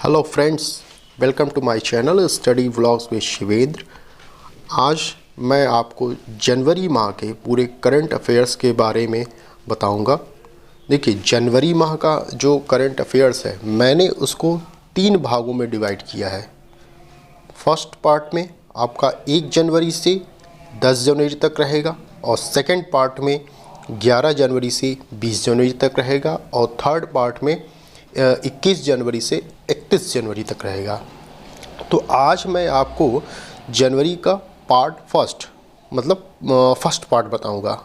Hello friends, welcome to my channel study vlogs with Shivendra. आज मैं आपको जनवरी माह के पूरे करंट अफेयर्स के बारे में बताऊंगा। देखिए, जनवरी माह का जो करंट अफेयर्स है मैंने उसको 3 भागों में डिवाइड किया है। फर्स्ट पार्ट में आपका 1 जनवरी से 10 जनवरी तक रहेगा और सेकंड पार्ट में 11 जनवरी से 20 जनवरी तक रहेगा और थर्ड पार्ट में 21 जनवरी से 31 जनवरी तक रहेगा। तो आज मैं आपको जनवरी का पार्ट फर्स्ट पार्ट बताऊंगा।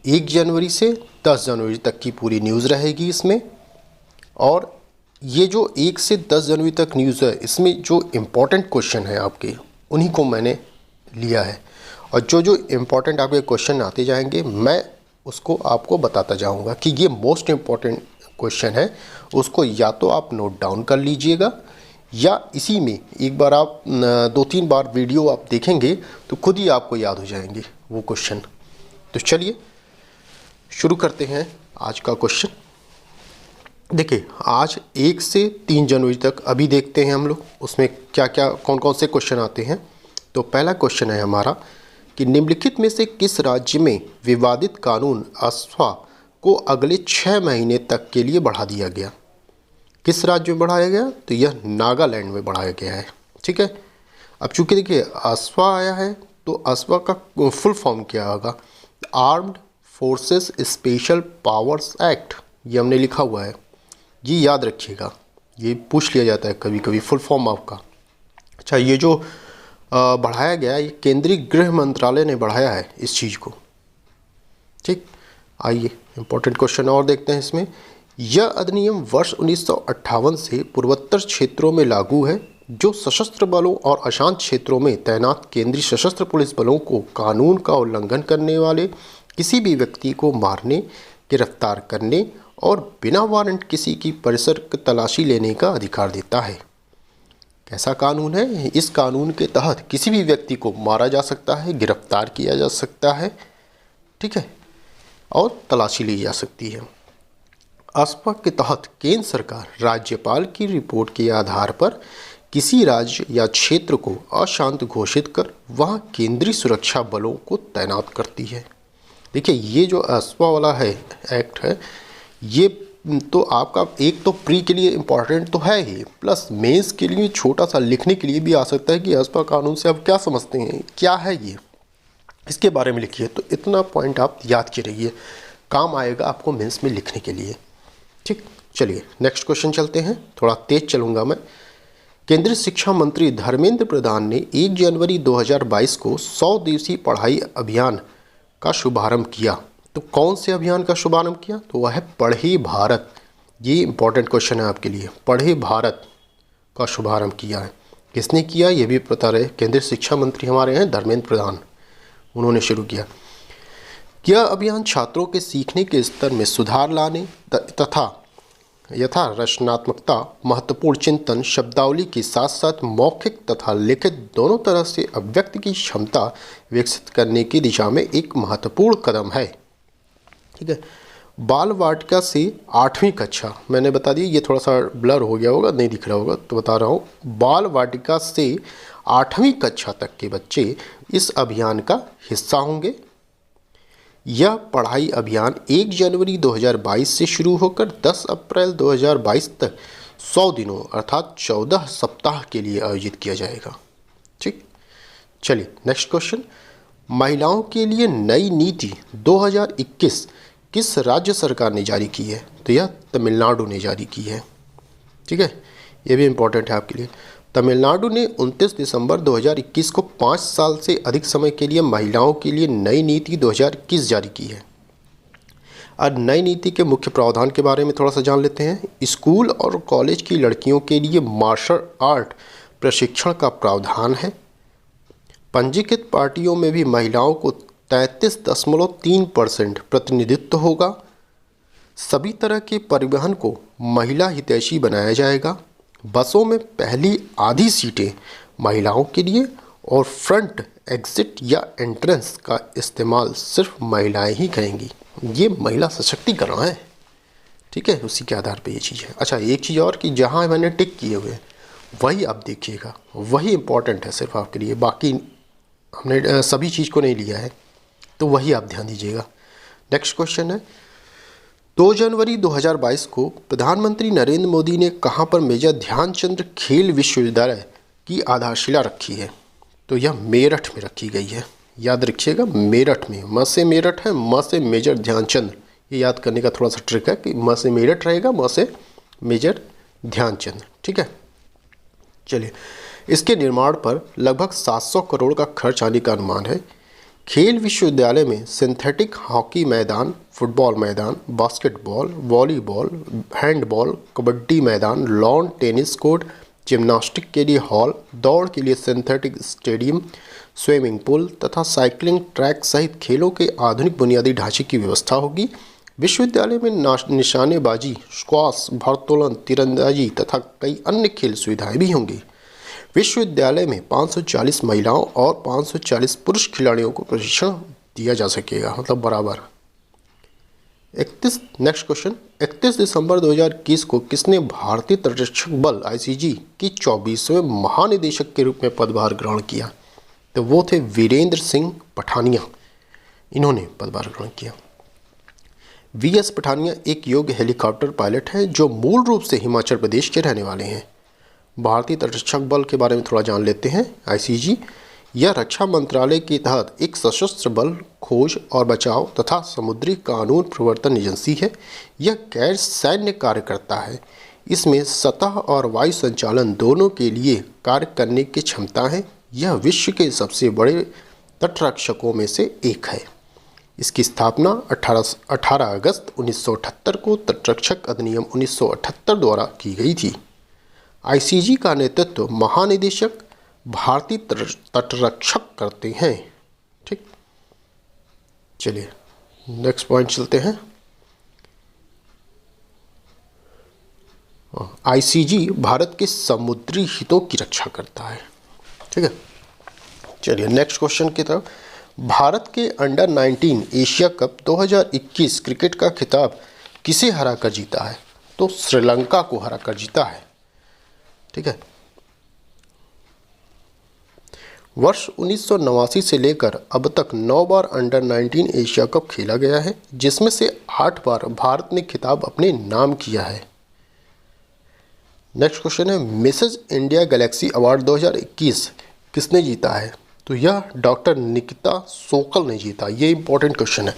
1 जनवरी से 10 जनवरी तक की पूरी न्यूज़ रहेगी इसमें। और ये जो 1 से 10 जनवरी तक न्यूज़ है, इसमें जो इम्पोर्टेंट क्वेश्चन है आपके, उन्हीं को मैंने लिया है। और जो जो इम्पोर्टेंट आपके क्वेश्चन आते जाएंगे मैं उसको आपको बताता जाऊंगा कि ये मोस्ट इम्पॉर्टेंट क्वेश्चन है। उसको या तो आप नोट डाउन कर लीजिएगा या इसी में एक बार आप 2-3 बार वीडियो आप देखेंगे तो खुद ही आपको याद हो जाएंगे वो क्वेश्चन। तो चलिए शुरू करते हैं आज का क्वेश्चन। देखिए, आज 1 से 3 जनवरी तक अभी देखते हैं हम लोग उसमें क्या क्या कौन कौन से क्वेश्चन आते हैं। तो पहला क्वेश्चन है हमारा कि निम्नलिखित में से किस राज्य में विवादित कानून अफस्पा को अगले 6 महीने तक के लिए बढ़ा दिया गया। किस राज्य में बढ़ाया गया? तो यह नागालैंड में बढ़ाया गया है। ठीक है। अब चूंकि देखिए अफस्पा आया है तो अफस्पा का फुल फॉर्म क्या होगा? Armed forces special powers act, ये हमने लिखा हुआ है, ये याद रखिएगा, ये पूछ लिया जाता है कभी कभी फुल फॉर्म आपका। अच्छा, ये जो बढ़ाया गया ये केंद्रीय गृह मंत्रालय ने बढ़ाया है इस चीज़ को। ठीक, आइए इम्पोर्टेंट क्वेश्चन और देखते हैं इसमें। यह अधिनियम वर्ष 1958 से पूर्वोत्तर क्षेत्रों में लागू है, जो सशस्त्र बलों और अशांत क्षेत्रों में तैनात केंद्रीय सशस्त्र पुलिस बलों को कानून का उल्लंघन करने वाले किसी भी व्यक्ति को मारने, गिरफ्तार करने और बिना वारंट किसी की परिसर की तलाशी लेने का अधिकार देता है। कैसा कानून है? इस कानून के तहत किसी भी व्यक्ति को मारा जा सकता है, गिरफ्तार किया जा सकता है, ठीक है, और तलाशी ली जा सकती है। अफस्पा के तहत केंद्र सरकार राज्यपाल की रिपोर्ट के आधार पर किसी राज्य या क्षेत्र को अशांत घोषित कर वहां केंद्रीय सुरक्षा बलों को तैनात करती है। देखिए, ये जो अफस्पा वाला है एक्ट है, ये तो आपका एक तो प्री के लिए इम्पॉर्टेंट तो है ही, प्लस मेंस के लिए छोटा सा लिखने के लिए भी आ सकता है कि अफस्पा कानून से आप क्या समझते हैं, क्या है ये, इसके बारे में लिखिए। तो इतना पॉइंट आप याद के रहिए, काम आएगा आपको मेंस में लिखने के लिए। ठीक, चलिए नेक्स्ट क्वेश्चन चलते हैं, थोड़ा तेज चलूँगा मैं। केंद्रीय शिक्षा मंत्री धर्मेंद्र प्रधान ने 1 जनवरी 2022 को 100 दिवसीय पढ़ाई अभियान का शुभारंभ किया। तो कौन से अभियान का शुभारंभ किया? तो वह है पढ़े भारत। ये इंपॉर्टेंट क्वेश्चन है आपके लिए। पढ़े भारत का शुभारंभ किया है। किसने किया ये भी पता रहे। केंद्रीय शिक्षा मंत्री हमारे हैं धर्मेंद्र प्रधान, उन्होंने शुरू किया। यह अभियान छात्रों के सीखने के स्तर में सुधार लाने तथा यथा रचनात्मकता, महत्वपूर्ण चिंतन, शब्दावली के साथ साथ मौखिक तथा लिखित दोनों तरह से अभिव्यक्ति की क्षमता विकसित करने की दिशा में एक महत्वपूर्ण कदम है। ठीक है। बाल वाटिका से 8वीं कक्षा, मैंने बता दिया, ये थोड़ा सा ब्लर हो गया होगा, नहीं दिख रहा होगा तो बता रहा हूँ। बाल वाटिका से 8वीं कक्षा तक के बच्चे इस अभियान का हिस्सा होंगे। यह पढ़ाई अभियान 1 जनवरी 2022 से शुरू होकर 10 अप्रैल 2022 तक 100 दिनों अर्थात 14 सप्ताह के लिए आयोजित किया जाएगा। ठीक, चलिए नेक्स्ट क्वेश्चन। महिलाओं के लिए नई नीति 2021 किस राज्य सरकार ने जारी की है? तो यह तमिलनाडु ने जारी की है। ठीक है, ये भी इम्पोर्टेंट है आपके लिए। तमिलनाडु ने 29 दिसंबर 2021 को 5 साल से अधिक समय के लिए महिलाओं के लिए नई नीति 2021 जारी की है। अब नई नीति के मुख्य प्रावधान के बारे में थोड़ा सा जान लेते हैं। स्कूल और कॉलेज की लड़कियों के लिए मार्शल आर्ट प्रशिक्षण का प्रावधान है। पंजीकृत पार्टियों में भी महिलाओं को 33.3% प्रतिनिधित्व होगा। सभी तरह के परिवहन को महिला हितैषी बनाया जाएगा। बसों में पहली आधी सीटें महिलाओं के लिए और फ्रंट एग्जिट या एंट्रेंस का इस्तेमाल सिर्फ महिलाएं ही करेंगी। ये महिला सशक्तिकरण है। ठीक है, उसी के आधार पे ये चीज़ है। अच्छा, एक चीज़ और कि जहाँ मैंने टिक किए हुए हैं वही आप देखिएगा, वही इम्पॉर्टेंट है सिर्फ आपके लिए, बाकी हमने सभी चीज़ को नहीं लिया है, तो वही आप ध्यान दीजिएगा। नेक्स्ट क्वेश्चन है, 2 जनवरी 2022 को प्रधानमंत्री नरेंद्र मोदी ने कहाँ पर मेजर ध्यानचंद खेल विश्वविद्यालय की आधारशिला रखी है? तो यह मेरठ में रखी गई है, याद रखिएगा, मेरठ में। म से मेरठ है, म से मेजर ध्यानचंद, ये याद करने का थोड़ा सा ट्रिक है कि म से मेरठ रहेगा, म से मेजर ध्यानचंद। ठीक है, चलिए, इसके निर्माण पर लगभग 700 करोड़ का खर्च आने का अनुमान है। खेल विश्वविद्यालय में सिंथेटिक हॉकी मैदान, फुटबॉल मैदान, बास्केटबॉल, वॉलीबॉल, हैंडबॉल, कबड्डी मैदान, लॉन टेनिस कोर्ट, जिम्नास्टिक के लिए हॉल, दौड़ के लिए सिंथेटिक स्टेडियम, स्विमिंग पूल तथा साइकिलिंग ट्रैक सहित खेलों के आधुनिक बुनियादी ढांचे की व्यवस्था होगी। विश्वविद्यालय में निशानेबाजी, स्क्वाश, भारोत्तोलन, तीरंदाजी तथा कई अन्य खेल सुविधाएं भी होंगी। विश्वविद्यालय में 540 महिलाओं और 540 पुरुष खिलाड़ियों को प्रशिक्षण दिया जा सकेगा, मतलब बराबर। नेक्स्ट क्वेश्चन, 31 दिसंबर 2021 को किसने भारतीय तटरक्षक बल आईसीजी की 24वें महानिदेशक के रूप में पदभार ग्रहण किया? तो वो थे वीरेंद्र सिंह पठानिया, इन्होंने पदभार ग्रहण किया। वीएस पठानिया एक योग्य हेलीकॉप्टर पायलट हैं जो मूल रूप से हिमाचल प्रदेश के रहने वाले हैं। भारतीय तटरक्षक बल के बारे में थोड़ा जान लेते हैं। आईसीजी यह रक्षा मंत्रालय के तहत एक सशस्त्र बल, खोज और बचाव तथा समुद्री कानून प्रवर्तन एजेंसी है। यह गैर सैन्य कार्य करता है। इसमें सतह और वायु संचालन दोनों के लिए कार्य करने की क्षमता है। यह विश्व के सबसे बड़े तटरक्षकों में से एक है। इसकी स्थापना 18 अगस्त 1978 को तटरक्षक अधिनियम 1978 द्वारा की गई थी। आईसीजी का नेतृत्व महानिदेशक भारतीय तटरक्षक करते हैं। ठीक, चलिए नेक्स्ट पॉइंट चलते हैं। आईसीजी भारत के समुद्री हितों की रक्षा करता है। ठीक है, चलिए नेक्स्ट क्वेश्चन की तरफ। भारत के अंडर 19 एशिया कप 2021 क्रिकेट का खिताब किसे हराकर जीता है? तो श्रीलंका को हराकर जीता है। ठीक है, वर्ष 1989 से लेकर अब तक 9 बार अंडर 19 एशिया कप खेला गया है, जिसमें से 8 बार भारत ने खिताब अपने नाम किया है। नेक्स्ट क्वेश्चन है, मिसेज इंडिया गैलेक्सी अवार्ड 2021 किसने जीता है? तो यह डॉक्टर निकिता सोकल ने जीता। ये इंपॉर्टेंट क्वेश्चन है।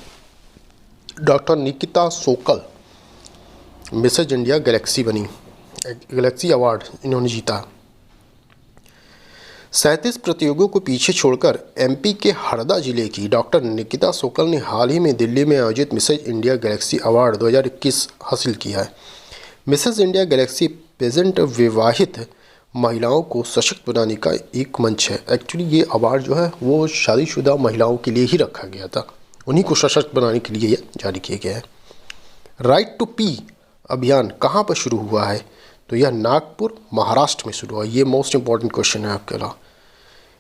Doctor Nikita सोकल Mrs India Galaxy बनी, गैलेक्सी अवार्ड इन्होंने जीता। 37 प्रतियोगियों को पीछे छोड़कर एमपी के हरदा जिले की डॉक्टर निकिता सोकल ने हाल ही में दिल्ली में आयोजित मिसेज इंडिया गैलेक्सी अवार्ड 2021 हासिल किया है। मिसेज इंडिया गैलेक्सी पेजेंट विवाहित महिलाओं को सशक्त बनाने का एक मंच है। एक्चुअली ये अवार्ड जो है वो शादीशुदा महिलाओं के लिए ही रखा गया था, उन्हीं को सशक्त बनाने के लिए जारी किया गया है। राइट टू पी अभियान कहाँ पर शुरू हुआ है? तो यह नागपुर महाराष्ट्र में शुरू हुआ। ये मोस्ट इंपॉर्टेंट क्वेश्चन है आपके लिए।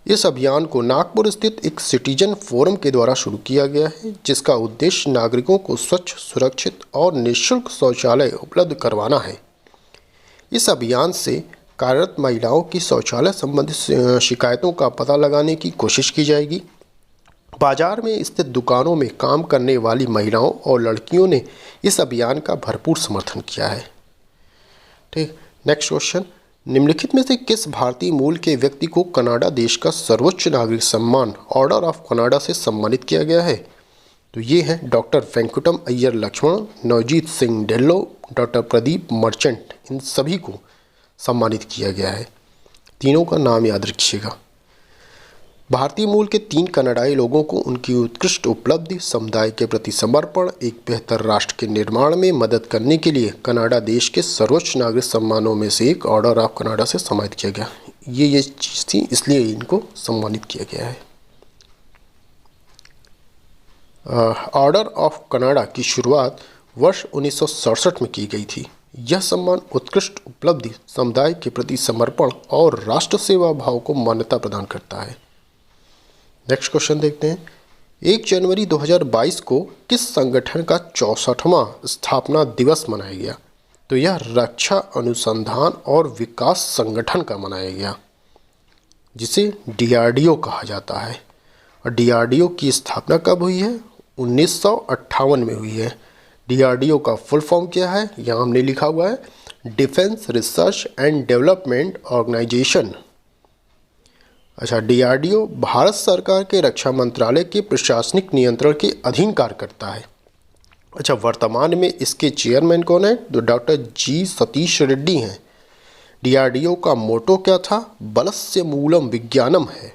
इस अभियान को नागपुर स्थित एक सिटीजन फोरम के द्वारा शुरू किया गया है, जिसका उद्देश्य नागरिकों को स्वच्छ, सुरक्षित और निःशुल्क शौचालय उपलब्ध करवाना है। इस अभियान से कार्यरत महिलाओं की शौचालय संबंधित शिकायतों का पता लगाने की कोशिश की जाएगी। बाजार में स्थित दुकानों में काम करने वाली महिलाओं और लड़कियों ने इस अभियान का भरपूर समर्थन किया है। ठीक, नेक्स्ट क्वेश्चन, निम्नलिखित में से किस भारतीय मूल के व्यक्ति को कनाडा देश का सर्वोच्च नागरिक सम्मान ऑर्डर ऑफ कनाडा से सम्मानित किया गया है? तो ये हैं डॉक्टर वेंकुटम अय्यर लक्ष्मण, नवजीत सिंह ढिल्लो, डॉक्टर प्रदीप मर्चेंट। इन सभी को सम्मानित किया गया है। तीनों का नाम याद रखिएगा। भारतीय मूल के 3 कनाडाई लोगों को उनकी उत्कृष्ट उपलब्धि, समुदाय के प्रति समर्पण, एक बेहतर राष्ट्र के निर्माण में मदद करने के लिए कनाडा देश के सर्वोच्च नागरिक सम्मानों में से एक ऑर्डर ऑफ कनाडा से सम्मानित किया गया। ये चीज़ थी, इसलिए इनको सम्मानित किया गया है। ऑर्डर ऑफ कनाडा की शुरुआत वर्ष 1967 में की गई थी। यह सम्मान उत्कृष्ट उपलब्धि, समुदाय के प्रति समर्पण और राष्ट्र सेवा भाव को मान्यता प्रदान करता है। नेक्स्ट क्वेश्चन देखते हैं। 1 जनवरी 2022 को किस संगठन का 64वां स्थापना दिवस मनाया गया? तो यह रक्षा अनुसंधान और विकास संगठन का मनाया गया, जिसे DRDO कहा जाता है। और DRDO की स्थापना कब हुई है? 1958 में हुई है। DRDO का फुल फॉर्म क्या है? यहाँ हमने लिखा हुआ है defence research and development organisation. अच्छा, DRDO भारत सरकार के रक्षा मंत्रालय के प्रशासनिक नियंत्रण के अधीन कार्य करता है। अच्छा, वर्तमान में इसके चेयरमैन कौन है? तो डॉक्टर G सतीश रेड्डी हैं। DRDO का मोटो क्या था? बलस्य मूलम विज्ञानम है।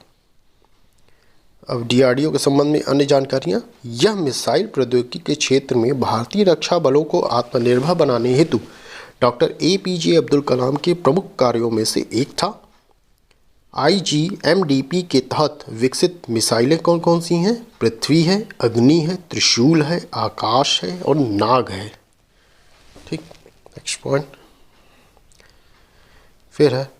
अब DRDO के संबंध में अन्य जानकारियाँ। यह मिसाइल प्रौद्योगिकी के क्षेत्र में भारतीय रक्षा बलों को आत्मनिर्भर बनाने हेतु डॉक्टर APJ अब्दुल कलाम के प्रमुख कार्यों में से एक था। IGMDP के तहत विकसित मिसाइलें कौन कौन सी हैं? पृथ्वी है, अग्नि है, त्रिशूल है, आकाश है और नाग है। ठीक, नेक्स्ट पॉइंट फिर है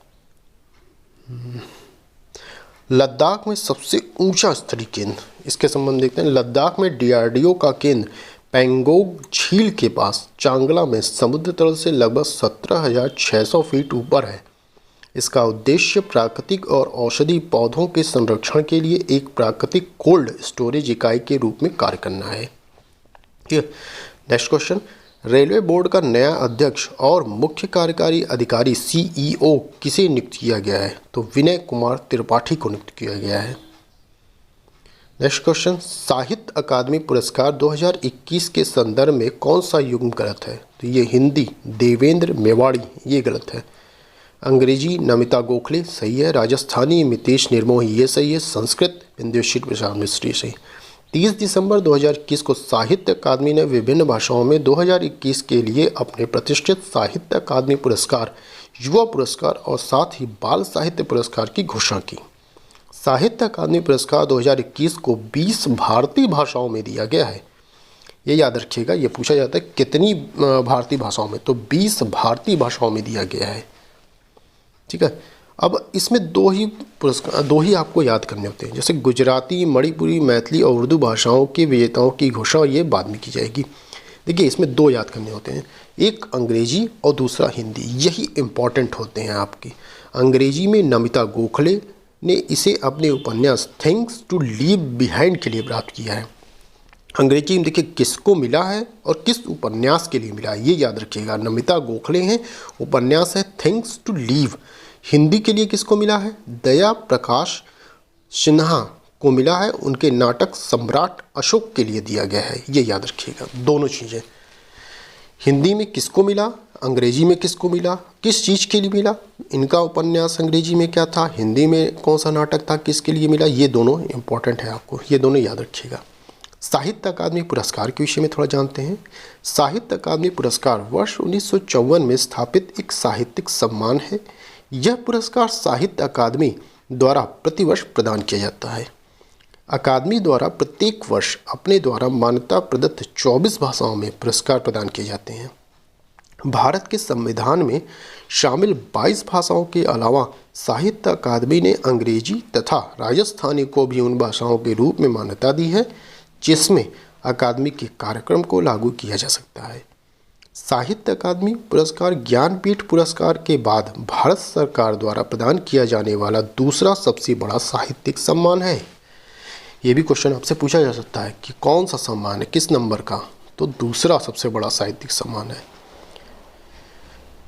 लद्दाख में सबसे ऊंचा स्तरीय केंद्र। इसके संबंध देखते हैं। लद्दाख में DRDO का केंद्र पेंगोंग झील के पास चांगला में समुद्र तल से लगभग 17,600 फीट ऊपर है। इसका उद्देश्य प्राकृतिक और औषधि पौधों के संरक्षण के लिए एक प्राकृतिक कोल्ड स्टोरेज इकाई के रूप में कार्य करना है। ठीक है, नेक्स्ट क्वेश्चन। रेलवे बोर्ड का नया अध्यक्ष और मुख्य कार्यकारी अधिकारी CEO किसे नियुक्त किया गया है? तो विनय कुमार त्रिपाठी को नियुक्त किया गया है। Next question. साहित्य अकादमी पुरस्कार 2021 के संदर्भ में कौन सा युग्म गलत है? तो ये हिंदी देवेंद्र मेवाड़ी, ये गलत है। अंग्रेजी नमिता गोखले सही है। राजस्थानी मितेश निर्मोही, ये सही है। संस्कृत इंद्रशील प्रसाद मिस्त्री सही। 30 दिसंबर 2021 को साहित्य अकादमी ने विभिन्न भाषाओं में 2021 के लिए अपने प्रतिष्ठित साहित्य अकादमी पुरस्कार, युवा पुरस्कार और साथ ही बाल साहित्य पुरस्कार की घोषणा की। साहित्य अकादमी पुरस्कार 2021 को 20 भारतीय भाषाओं में दिया गया है। ये याद रखिएगा, ये पूछा जाता है कितनी भारतीय भाषाओं में, तो 20 भारतीय भाषाओं में दिया गया है। ठीक है, अब इसमें दो ही आपको याद करने होते हैं, जैसे गुजराती, मणिपुरी, मैथिली और उर्दू भाषाओं के विजेताओं की घोषणा ये बाद में की जाएगी। देखिए, इसमें दो याद करने होते हैं, एक अंग्रेजी और दूसरा हिंदी। यही इम्पॉर्टेंट होते हैं आपके। अंग्रेजी में नमिता गोखले ने इसे अपने उपन्यास थिंग्स टू लीव बिहाइंड के लिए प्राप्त किया है। अंग्रेजी में देखिए किसको मिला है और किस उपन्यास के लिए मिला है, ये याद रखिएगा। नमिता गोखले हैं, उपन्यास है थिंग्स टू लीव। हिंदी के लिए किसको मिला है? दया प्रकाश सिन्हा को मिला है, उनके नाटक सम्राट अशोक के लिए दिया गया है, ये याद रखिएगा। दोनों चीज़ें, हिंदी में किसको मिला, अंग्रेजी में किसको मिला, किस चीज़ के लिए मिला, इनका उपन्यास अंग्रेजी में क्या था, हिंदी में कौन सा नाटक था, किसके लिए मिला, ये दोनों इंपॉर्टेंट है, आपको ये दोनों याद रखिएगा। साहित्य अकादमी पुरस्कार के विषय में थोड़ा जानते हैं। साहित्य अकादमी पुरस्कार वर्ष 1954 में स्थापित एक साहित्यिक सम्मान है। यह पुरस्कार साहित्य अकादमी द्वारा प्रतिवर्ष प्रदान किया जाता है। अकादमी द्वारा प्रत्येक वर्ष अपने द्वारा मान्यता प्रदत्त 24 भाषाओं में पुरस्कार प्रदान किए जाते हैं। भारत के संविधान में शामिल 22 भाषाओं के अलावा साहित्य अकादमी ने अंग्रेजी तथा राजस्थानी को भी उन भाषाओं के रूप में मान्यता दी है जिसमें अकादमी के कार्यक्रम को लागू किया जा सकता है। साहित्य अकादमी पुरस्कार ज्ञानपीठ पुरस्कार के बाद भारत सरकार द्वारा प्रदान किया जाने वाला दूसरा सबसे बड़ा साहित्यिक सम्मान है। ये भी क्वेश्चन आपसे पूछा जा सकता है कि कौन सा सम्मान है, किस नंबर का, तो दूसरा सबसे बड़ा साहित्यिक सम्मान है।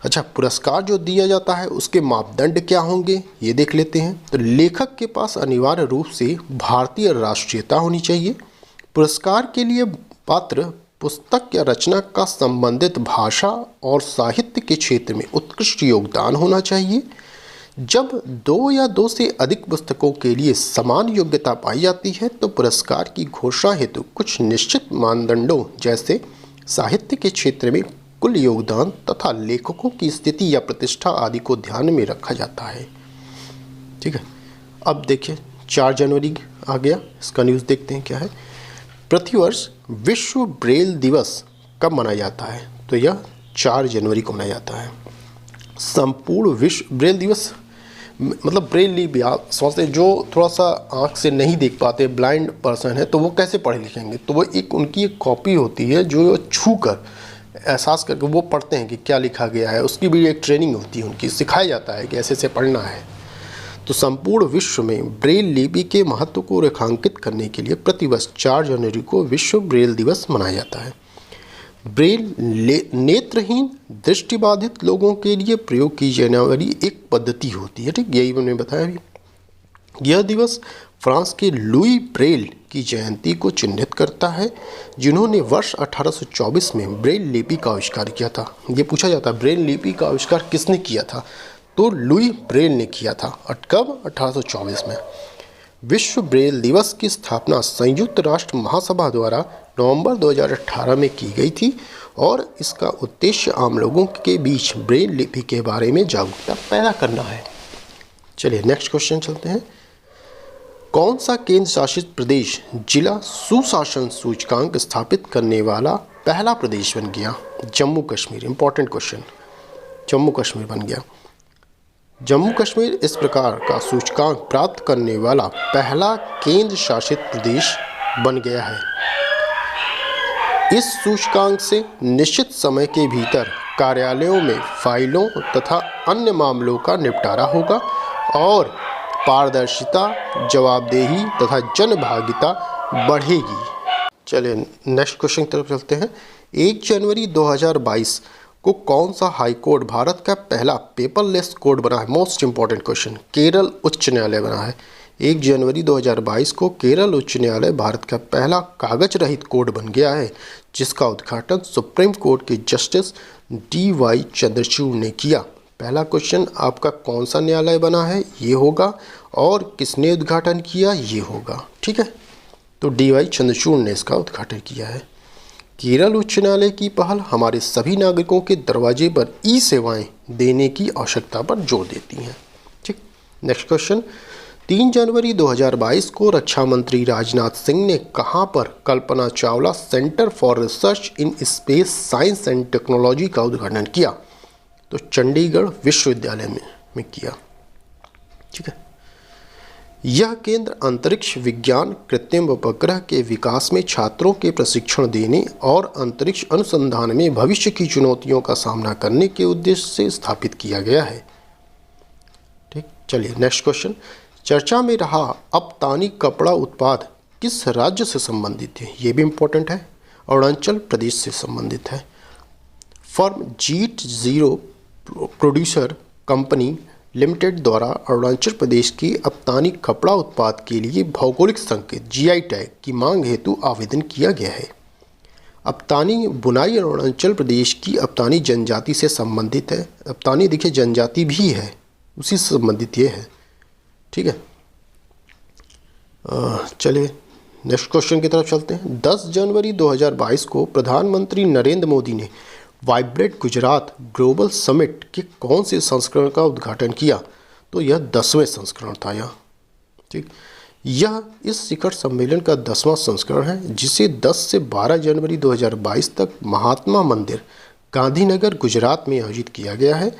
अच्छा, पुरस्कार जो दिया जाता है उसके मापदंड क्या होंगे ये देख लेते हैं। तो लेखक के पास अनिवार्य रूप से भारतीय राष्ट्रीयता होनी चाहिए। पुरस्कार के लिए पात्र पुस्तक या रचना का संबंधित भाषा और साहित्य के क्षेत्र में उत्कृष्ट योगदान होना चाहिए। जब 2 या 2 से अधिक पुस्तकों के लिए समान योग्यता पाई जाती है तो पुरस्कार की घोषणा हेतु कुछ निश्चित मानदंडों जैसे साहित्य के क्षेत्र में कुल योगदान तथा लेखकों की स्थिति या प्रतिष्ठा आदि को ध्यान में रखा जाता है। ठीक है, अब देखिए 4 जनवरी आ गया, इसका न्यूज़ देखते हैं क्या है। प्रतिवर्ष विश्व ब्रेल दिवस कब मनाया जाता है? तो यह 4 जनवरी को मनाया जाता है। संपूर्ण विश्व ब्रेल दिवस मतलब ब्रेल लिपि, आप सोचते हैं जो थोड़ा सा आँख से नहीं देख पाते, ब्लाइंड पर्सन है, तो वो कैसे पढ़े लिखेंगे। तो वो एक उनकी एक कॉपी होती है जो छू कर एहसास करके वो पढ़ते हैं कि क्या लिखा गया है। उसकी भी एक ट्रेनिंग होती है, उनकी सिखाया जाता है कि ऐसे ऐसे पढ़ना है। तो संपूर्ण विश्व में ब्रेल लिपि के महत्व को रेखांकित करने के लिए प्रतिवर्ष 4 जनवरी को विश्व ब्रेल दिवस मनाया जाता है। ब्रेल नेत्रहीन दृष्टिबाधित लोगों के लिए प्रयोग की जाने वाली एक पद्धति होती है, ठीक, यही मैंने बताया अभी। यह दिवस फ्रांस के लुई ब्रेल की जयंती को चिन्हित करता है, जिन्होंने वर्ष 1824 में ब्रेल लिपि का आविष्कार किया था। ये पूछा जाता है ब्रेल लिपि का आविष्कार किसने किया था, तो लुई ब्रेल ने किया था। कब? 1824 में। विश्व ब्रेल दिवस की स्थापना संयुक्त राष्ट्र महासभा द्वारा नवंबर 2018 में की गई थी और इसका उद्देश्य आम लोगों के बीच ब्रेल लिपि के बारे में जागरूकता पैदा करना है। चलिए नेक्स्ट क्वेश्चन चलते हैं। कौन सा केंद्र शासित प्रदेश जिला सुशासन सूचकांक स्थापित करने वाला पहला प्रदेश बन गया? जम्मू कश्मीर। इंपॉर्टेंट क्वेश्चन, जम्मू कश्मीर बन गया। जम्मू कश्मीर इस प्रकार का सूचकांक प्राप्त करने वाला पहला केंद्र शासित प्रदेश बन गया है। इस सूचकांक से निश्चित समय के भीतर कार्यालयों में फाइलों तथा अन्य मामलों का निपटारा होगा और पारदर्शिता, जवाबदेही तथा जनभागिता बढ़ेगी। चलिए नेक्स्ट क्वेश्चन की तरफ चलते हैं। 1 जनवरी 2022 को कौन सा हाई कोर्ट भारत का पहला पेपरलेस कोर्ट बना है? Most important question. केरल उच्च न्यायालय बना है। 1 जनवरी 2022 को केरल उच्च न्यायालय भारत का पहला कागज रहित कोर्ट बन गया है, जिसका उद्घाटन सुप्रीम कोर्ट के जस्टिस DY चंद्रचूड़ ने किया। पहला क्वेश्चन आपका कौन सा न्यायालय बना है ये होगा, और किसने उद्घाटन किया ये होगा, ठीक है। तो DY चंद्रचूड़ ने इसका उद्घाटन किया है। केरल उच्च न्यायालय की पहल हमारे सभी नागरिकों के दरवाजे पर ई-सेवाएं देने की आवश्यकता पर जोर देती हैं, ठीक। Next question. 3 जनवरी 2022 को रक्षा मंत्री राजनाथ सिंह ने कहां पर Kalpana Chawla centre for research in space science and technology का उद्घाटन किया? तो चंडीगढ़ विश्वविद्यालय में किया, ठीक है। यह केंद्र अंतरिक्ष विज्ञान, कृत्रिम उपग्रह के विकास में छात्रों के प्रशिक्षण देने और अंतरिक्ष अनुसंधान में भविष्य की चुनौतियों का सामना करने के उद्देश्य से स्थापित किया गया है, ठीक। चलिए नेक्स्ट क्वेश्चन। चर्चा में रहा अपतानी कपड़ा उत्पाद किस राज्य से संबंधित है? ये भी इम्पोर्टेंट है, अरुणाचल प्रदेश से संबंधित है। Firm G0 producer company limited द्वारा अरुणाचल प्रदेश के अपतानी कपड़ा उत्पाद के लिए भौगोलिक संकेत GI टैग की मांग हेतु आवेदन किया गया है। अपतानी बुनाई अरुणाचल प्रदेश की अपतानी जनजाति से संबंधित है। अपतानी देखिए जनजाति भी है, उसी से संबंधित ये है, ठीक है। चलिए नेक्स्ट क्वेश्चन की तरफ चलते हैं। 10 जनवरी 2022 को प्रधानमंत्री नरेंद्र मोदी ने वाइब्रेट गुजरात ग्लोबल समिट के कौन से संस्करण का उद्घाटन किया? तो यह 10वें संस्करण था यह, ठीक। यह इस शिखर सम्मेलन का 10वां संस्करण है, जिसे 10 से 12 जनवरी 2022 तक महात्मा मंदिर, गांधीनगर, गुजरात में आयोजित किया गया है।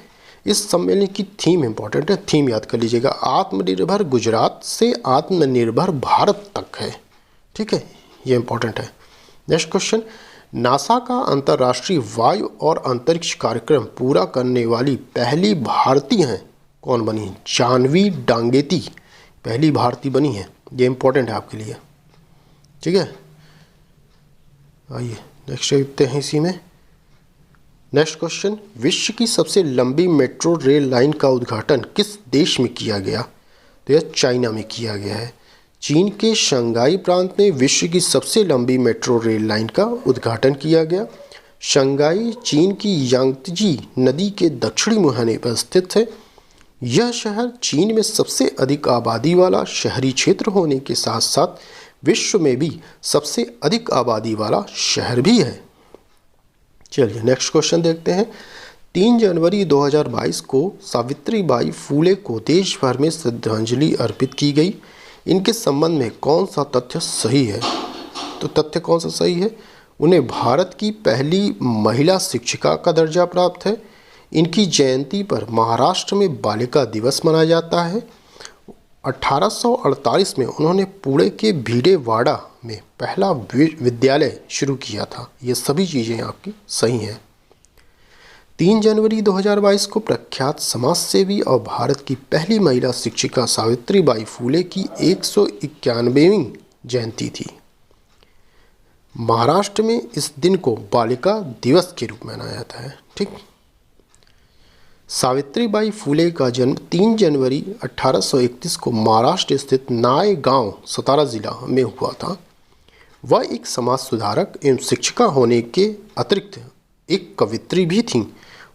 इस सम्मेलन की थीम इंपॉर्टेंट है, थीम याद कर लीजिएगा, आत्मनिर्भर गुजरात से आत्मनिर्भर भारत तक है, ठीक है, ये इंपॉर्टेंट है। Next question. नासा का अंतर्राष्ट्रीय वायु और अंतरिक्ष कार्यक्रम पूरा करने वाली पहली भारतीय हैं, कौन बनी? जानवी डांगेती पहली भारतीय बनी है, ये इंपॉर्टेंट है आपके लिए, ठीक है। आइए नेक्स्ट देखते हैं इसी में। Next question. विश्व की सबसे लंबी मेट्रो रेल लाइन का उद्घाटन किस देश में किया गया? तो यह चाइना में किया गया है। चीन के शंघाई प्रांत में विश्व की सबसे लंबी मेट्रो रेल लाइन का उद्घाटन किया गया। शंघाई चीन की यांगत्जी नदी के दक्षिणी मुहाने पर स्थित है। यह शहर चीन में सबसे अधिक आबादी वाला शहरी क्षेत्र होने के साथ साथ विश्व में भी सबसे अधिक आबादी वाला शहर भी है। चलिए नेक्स्ट क्वेश्चन देखते हैं। 3 जनवरी 2022 को सावित्रीबाई फूले को देश भर में श्रद्धांजलि अर्पित की गई। इनके संबंध में कौन सा तथ्य सही है? तो तथ्य कौन सा सही है? उन्हें भारत की पहली महिला शिक्षिका का दर्जा प्राप्त है। इनकी जयंती पर महाराष्ट्र में बालिका दिवस मनाया जाता है। 1848 में उन्होंने पुणे के भिडेवाड़ा में पहला विद्यालय शुरू किया था। ये सभी चीज़ें आपकी सही हैं। 3 जनवरी 2022 को प्रख्यात समाजसेवी और भारत की पहली महिला शिक्षिका सावित्रीबाई फुले की 191वीं जयंती थी। महाराष्ट्र में इस दिन को बालिका दिवस के रूप में मनाया जाता है। ठीक, सावित्रीबाई फुले का जन्म 3 जनवरी 1831 को महाराष्ट्र स्थित नायगांव, सतारा जिला में हुआ था। वह एक समाज सुधारक एवं शिक्षिका होने के अतिरिक्त एक कवित्री भी थीं।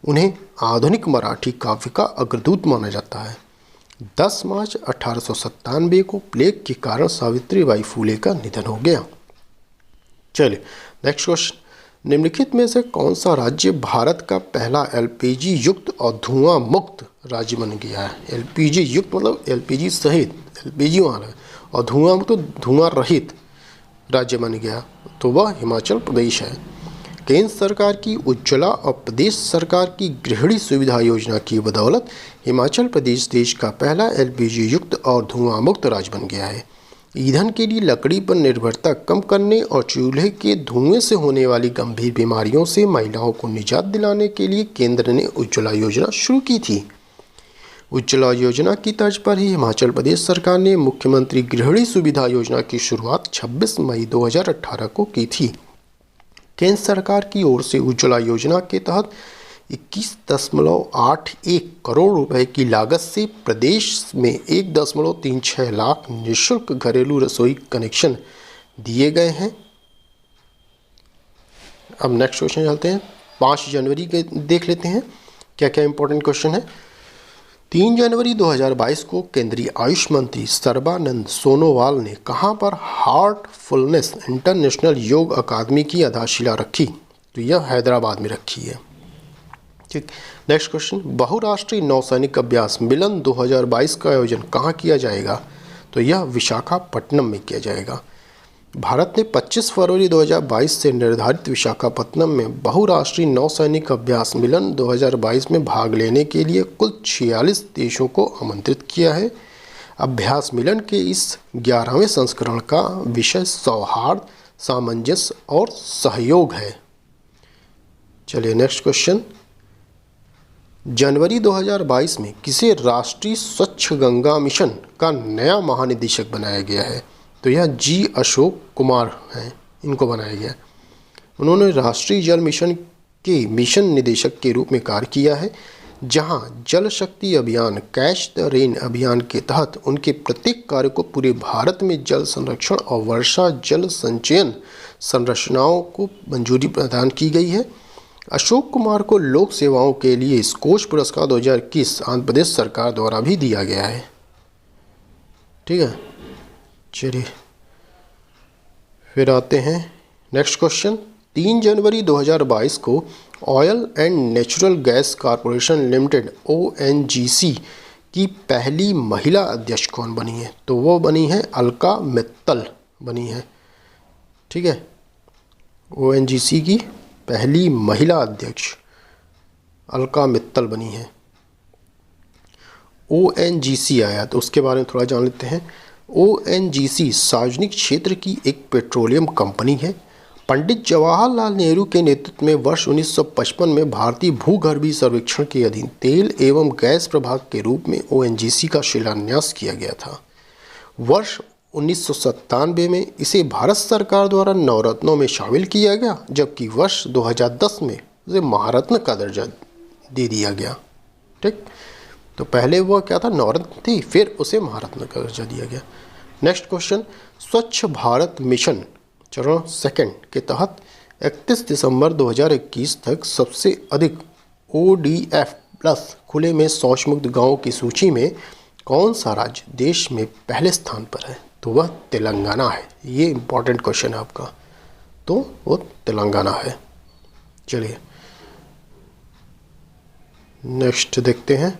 उन्हें आधुनिक मराठी काव्य का अग्रदूत माना जाता है। 10 मार्च 1897 को प्लेग के कारण सावित्रीबाई फुले का निधन हो गया। चलिए नेक्स्ट क्वेश्चन, निम्नलिखित में से कौन सा राज्य भारत का पहला एलपीजी युक्त और धुआं मुक्त राज्य बन गया है? एलपीजी युक्त मतलब एलपीजी सहित, एलपीजी वाला, और धुआं मुक्त धुआं रहित राज्य बन गया, तो वह हिमाचल प्रदेश है। केंद्र सरकार की उज्ज्वला और प्रदेश सरकार की गृहिणी सुविधा योजना की बदौलत हिमाचल प्रदेश देश का पहला एलपीजी युक्त और धुआं मुक्त राज्य बन गया है। ईंधन के लिए लकड़ी पर निर्भरता कम करने और चूल्हे के धुएं से होने वाली गंभीर बीमारियों से महिलाओं को निजात दिलाने के लिए केंद्र ने उज्ज्वला योजना शुरू की थी। उज्ज्वला योजना की तर्ज पर ही हिमाचल प्रदेश सरकार ने मुख्यमंत्री गृहिणी सुविधा योजना की शुरुआत 26 मई 2018 को की थी। केंद्र सरकार की ओर से उज्ज्वला योजना के तहत 21.81 करोड़ रुपए की लागत से प्रदेश में 1.36 लाख निःशुल्क घरेलू रसोई कनेक्शन दिए गए हैं। अब नेक्स्ट क्वेश्चन चलते हैं। 5 जनवरी के देख लेते हैं क्या क्या इंपॉर्टेंट क्वेश्चन है। 3 जनवरी 2022 को केंद्रीय आयुष मंत्री सर्बानंद सोनोवाल ने कहां पर हार्टफुलनेस इंटरनेशनल योग अकादमी की आधारशिला रखी? तो यह हैदराबाद में रखी है। ठीक, नेक्स्ट क्वेश्चन, बहुराष्ट्रीय नौसैनिक अभ्यास मिलन 2022 का आयोजन कहाँ किया जाएगा? तो यह विशाखापट्टनम में किया जाएगा। भारत ने 25 फरवरी 2022 से निर्धारित विशाखापट्टनम में बहुराष्ट्रीय नौसैनिक अभ्यास मिलन 2022 में भाग लेने के लिए कुल 46 देशों को आमंत्रित किया है। अभ्यास मिलन के इस 11वें संस्करण का विषय सौहार्द, सामंजस्य और सहयोग है। चलिए नेक्स्ट क्वेश्चन, जनवरी 2022 में किसे राष्ट्रीय स्वच्छ गंगा मिशन का नया महानिदेशक बनाया गया है? तो यह जी अशोक कुमार हैं, इनको बनाया गया। उन्होंने राष्ट्रीय जल मिशन के मिशन निदेशक के रूप में कार्य किया है, जहां जल शक्ति अभियान कैच द रेन अभियान के तहत उनके प्रत्येक कार्य को पूरे भारत में जल संरक्षण और वर्षा जल संचयन संरचनाओं को मंजूरी प्रदान की गई है। अशोक कुमार को लोक सेवाओं के लिए स्कोच पुरस्कार 2021 आंध्र प्रदेश सरकार द्वारा भी दिया गया है। ठीक है, चलिए फिर आते हैं नेक्स्ट क्वेश्चन। 3 जनवरी 2022 को oil and natural gas corporation limited ONGC की पहली महिला अध्यक्ष कौन बनी है? तो वो बनी है अलका मित्तल बनी है। ठीक है, ONGC की पहली महिला अध्यक्ष अलका मित्तल बनी है। ONGC आया तो उसके बारे में थोड़ा जान लेते हैं। ONGC सार्वजनिक क्षेत्र की एक पेट्रोलियम कंपनी है। पंडित जवाहरलाल नेहरू के नेतृत्व में वर्ष 1955 में भारतीय भूगर्भीय सर्वेक्षण के अधीन तेल एवं गैस प्रभाग के रूप में ONGC का शिलान्यास किया गया था। वर्ष 1997 में इसे भारत सरकार द्वारा नवरत्नों में शामिल किया गया, जबकि वर्ष 2010 में इसे महारत्न का दर्जा दे दिया गया। ठीक, तो पहले वह क्या था, नवरत्न थी, फिर उसे महारत्न का दर्जा दिया गया। नेक्स्ट क्वेश्चन, स्वच्छ भारत मिशन चरण 2 के तहत 31 दिसंबर 2021 तक सबसे अधिक ODF+ खुले में शौच मुक्त गाँव की सूची में कौन सा राज्य देश में पहले स्थान पर है? तो वह तेलंगाना है। ये इंपॉर्टेंट क्वेश्चन है आपका, तो वो तेलंगाना है। चलिए नेक्स्ट देखते हैं,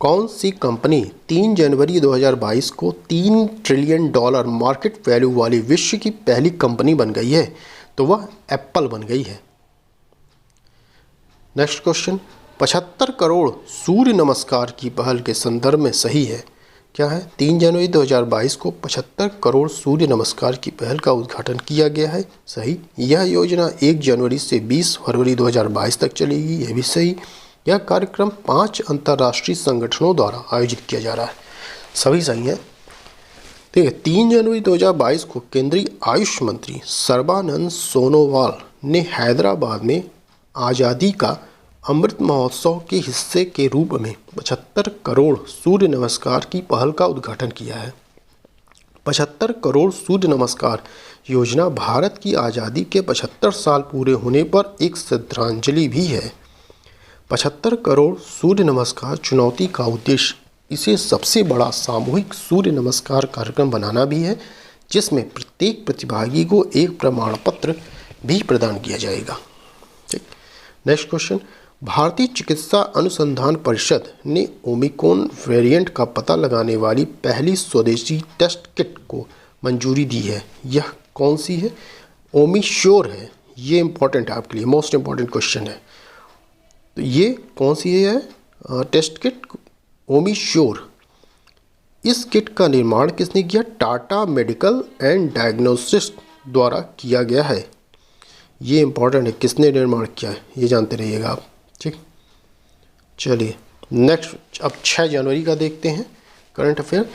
कौन सी कंपनी 3 जनवरी 2022 को $3 ट्रिलियन मार्केट वैल्यू वाली विश्व की पहली कंपनी बन गई है? तो वह एप्पल बन गई है। नेक्स्ट क्वेश्चन, 75 करोड़ सूर्य नमस्कार की पहल के संदर्भ में सही है? क्या है? 3 जनवरी 2022 को 75 करोड़ सूर्य नमस्कार की पहल का उद्घाटन किया गया है। सही। यह योजना 1 जनवरी से 20 फरवरी 2022 तक चलेगी। यह भी सही। यह कार्यक्रम 5 अंतर्राष्ट्रीय संगठनों द्वारा आयोजित किया जा रहा है। सभी सही हैं। ठीक है। 3 जनवरी 2022 को केंद्रीय आयुष मंत्री सर्बानंद सोनोवाल ने हैदराबाद में आज़ादी का अमृत महोत्सव के हिस्से के रूप में 75 करोड़ सूर्य नमस्कार की पहल का उद्घाटन किया है। 75 करोड़ सूर्य नमस्कार योजना भारत की आज़ादी के 75 साल पूरे होने पर एक श्रद्धांजलि भी है। 75 करोड़ सूर्य नमस्कार चुनौती का उद्देश्य इसे सबसे बड़ा सामूहिक सूर्य नमस्कार कार्यक्रम बनाना भी है, जिसमें प्रत्येक प्रतिभागी को एक प्रमाण पत्र भी प्रदान किया जाएगा। ठीक। Next question. भारतीय चिकित्सा अनुसंधान परिषद ने ओमिक्रॉन वेरिएंट का पता लगाने वाली पहली स्वदेशी टेस्ट किट को मंजूरी दी है। यह कौन सी है? ओमिश्योर है। ये इंपॉर्टेंट है आपके लिए, मोस्ट इंपॉर्टेंट क्वेश्चन है। तो ये कौन सी है टेस्ट किट? ओमिश्योर। इस किट का निर्माण किसने किया? टाटा मेडिकल एंड डायग्नोस्टिक्स द्वारा किया गया है। ये इंपॉर्टेंट है, किसने निर्माण किया है ये जानते रहिएगा आप। ठीक। चलिए नेक्स्ट, अब 6 जनवरी का देखते हैं करंट अफेयर।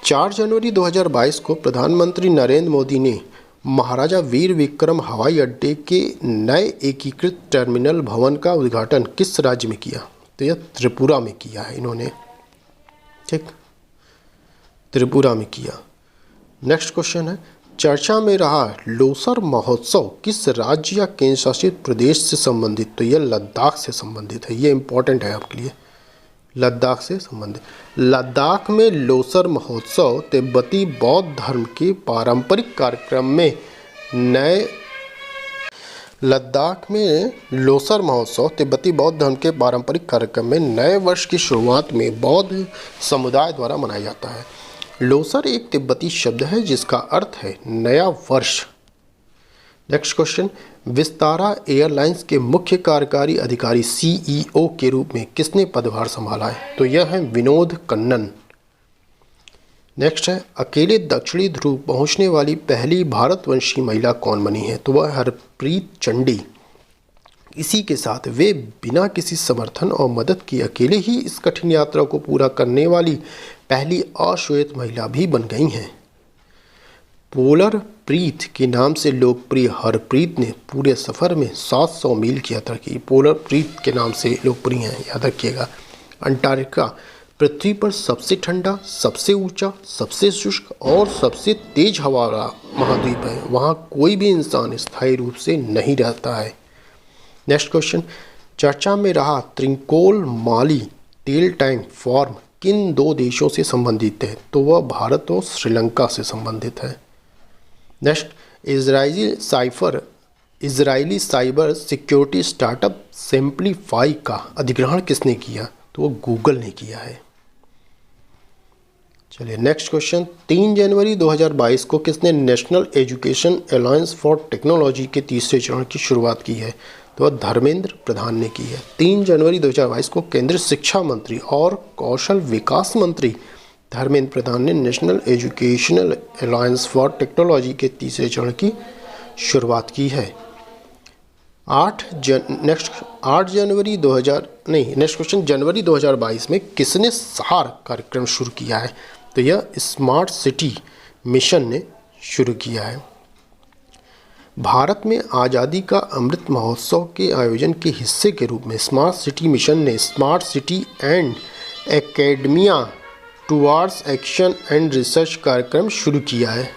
4 जनवरी 2022 को प्रधानमंत्री नरेंद्र मोदी ने महाराजा वीर विक्रम हवाई अड्डे के नए एकीकृत टर्मिनल भवन का उद्घाटन किस राज्य में किया? तो यह त्रिपुरा में किया है इन्होंने। ठीक, त्रिपुरा में किया। नेक्स्ट क्वेश्चन है, चर्चा में रहा लोसर महोत्सव किस राज्य या केंद्र शासित प्रदेश से संबंधित? तो यह लद्दाख से संबंधित है। ये इंपॉर्टेंट है आपके लिए, लद्दाख से संबंधित। लद्दाख में लोसर महोत्सव तिब्बती बौद्ध धर्म के पारंपरिक कार्यक्रम में नए लद्दाख में लोसर महोत्सव तिब्बती बौद्ध धर्म के पारंपरिक कार्यक्रम में नए वर्ष की शुरुआत में बौद्ध समुदाय द्वारा मनाया जाता है। लोसर एक तिब्बती शब्द है जिसका अर्थ है नया वर्ष। नेक्स्ट क्वेश्चन, विस्तारा एयरलाइंस के मुख्य कार्यकारी अधिकारी CEO के रूप में किसने पदभार संभाला है? तो यह है विनोद कन्नन। नेक्स्ट है, अकेले दक्षिणी ध्रुव पहुंचने वाली पहली भारतवंशी महिला कौन बनी है? तो वह हरप्रीत चंडी। इसी के साथ वे बिना किसी समर्थन और मदद के अकेले ही इस कठिन यात्रा को पूरा करने वाली पहली अश्वेत महिला भी बन गई हैं। पोलर प्रीत के नाम से लोकप्रिय हरप्रीत ने पूरे सफ़र में 700 मील की यात्रा की। पोलर प्रीत के नाम से लोकप्रिय हैं, याद रखिएगा। अंटार्कटिका पृथ्वी पर सबसे ठंडा, सबसे ऊंचा, सबसे शुष्क और सबसे तेज हवा वाला महाद्वीप है। वहाँ कोई भी इंसान स्थायी रूप से नहीं रहता है। नेक्स्ट क्वेश्चन, चर्चा में रहा त्रिकोणमाली तेल टैंक फॉर्म किन 2 देशों से संबंधित है? तो वह भारत और श्रीलंका से संबंधित है। Next, Israeli cyber security startup simplify का अधिग्रहण किसने किया? तो वो गूगल ने किया है। चलिए नेक्स्ट क्वेश्चन, 3 जनवरी 2022 को किसने national education alliance for technology के तीसरे चरण की शुरुआत की है? तो वह धर्मेंद्र प्रधान ने की है। 3 जनवरी 2022 को केंद्रीय शिक्षा मंत्री और कौशल विकास मंत्री धर्मेंद्र प्रधान ने national educational alliance for technology के तीसरे चरण की शुरुआत की है। जनवरी 2022 में किसने सार कार्यक्रम शुरू किया है? तो यह स्मार्ट सिटी मिशन ने शुरू किया है। भारत में आज़ादी का अमृत महोत्सव के आयोजन के हिस्से के रूप में स्मार्ट सिटी मिशन ने smart city and academia towards action and research कार्यक्रम शुरू किया है।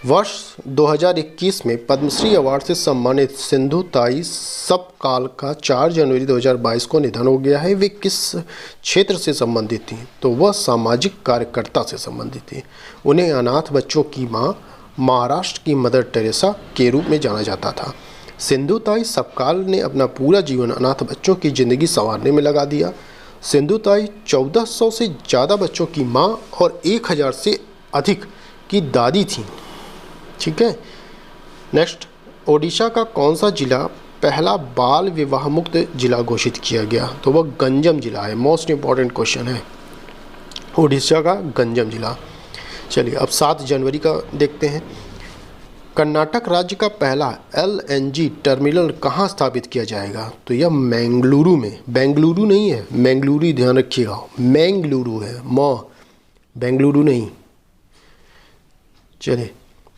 वर्ष 2021 में पद्मश्री अवार्ड से सम्मानित सिंधु ताई सपकाल का 4 जनवरी 2022 को निधन हो गया है। वे किस क्षेत्र से संबंधित थी? तो वह सामाजिक कार्यकर्ता से संबंधित थी। उन्हें अनाथ बच्चों की मां, महाराष्ट्र की मदर टेरेसा के रूप में जाना जाता था। सिंधु ताई सपकाल ने अपना पूरा जीवन अनाथ बच्चों की ज़िंदगी संवारने में लगा दिया। सिंधु ताई 1400 से ज़्यादा बच्चों की मां और 1000 से अधिक की दादी थीं। ठीक है। नेक्स्ट, ओडिशा का कौन सा जिला पहला बाल विवाह मुक्त जिला घोषित किया गया? तो वह गंजम जिला है। मोस्ट इंपॉर्टेंट क्वेश्चन है, उड़ीसा का गंजम जिला। चलिए अब 7 जनवरी का देखते हैं। कर्नाटक राज्य का पहला LNG टर्मिनल कहाँ स्थापित किया जाएगा? तो यह मैंगलुरु में, बेंगलुरु नहीं है, मैंगलुरु, ध्यान रखिएगा, मैंगलुरु है, बेंगलुरु नहीं। चलिए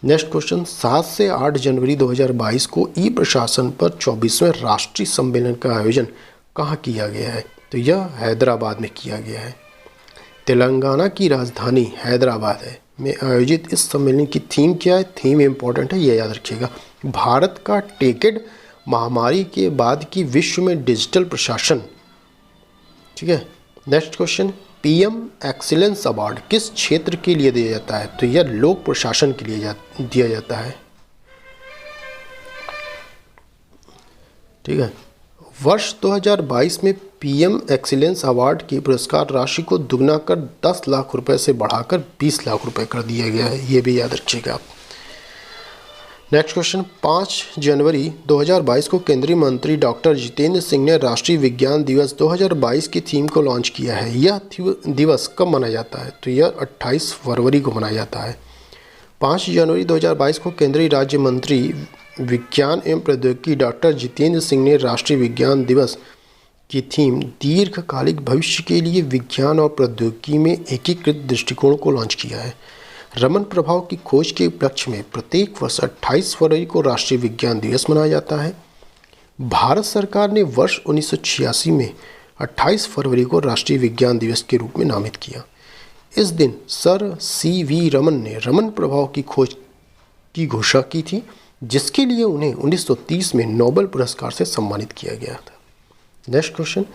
नेक्स्ट क्वेश्चन। 7 से 8 जनवरी 2022 को ई प्रशासन पर 24वें राष्ट्रीय सम्मेलन का आयोजन कहाँ किया गया है? तो यह हैदराबाद में किया गया है। तेलंगाना की राजधानी हैदराबाद है में आयोजित इस सम्मेलन की थीम क्या है? थीम इंपॉर्टेंट है, ये याद रखिएगा। भारत का टेकेड महामारी के बाद की विश्व में डिजिटल प्रशासन। ठीक है। Next question. PM excellence award किस क्षेत्र के लिए दिया जाता है? तो यह लोक प्रशासन के लिए दिया जाता है। ठीक है। वर्ष 2022 में PM एक्सीलेंस अवार्ड की पुरस्कार राशि को दुगना कर 10 लाख रुपए से बढ़ाकर 20 लाख रुपए कर दिया गया है, ये भी याद रखिएगा आप। Next question. 5 जनवरी 2022 को केंद्रीय मंत्री डॉक्टर जितेंद्र सिंह ने राष्ट्रीय विज्ञान दिवस 2022 की थीम को लॉन्च किया है। यह दिवस कब मनाया जाता है? तो यह 28 फरवरी को मनाया जाता है। 5 जनवरी 2022 को केंद्रीय राज्य मंत्री विज्ञान एवं प्रौद्योगिकी डॉक्टर जितेंद्र सिंह ने राष्ट्रीय विज्ञान दिवस की थीम दीर्घकालिक भविष्य के लिए विज्ञान और प्रौद्योगिकी में एकीकृत दृष्टिकोण को लॉन्च किया है। रमन प्रभाव की खोज के उपलक्ष्य में प्रत्येक वर्ष 28 फरवरी को राष्ट्रीय विज्ञान दिवस मनाया जाता है। भारत सरकार ने वर्ष 1986 में 28 फरवरी को राष्ट्रीय विज्ञान दिवस के रूप में नामित किया। इस दिन सर CV रमन ने रमन प्रभाव की खोज की घोषणा की थी, जिसके लिए उन्हें 1930 में नोबेल पुरस्कार से सम्मानित किया गया था। Next question.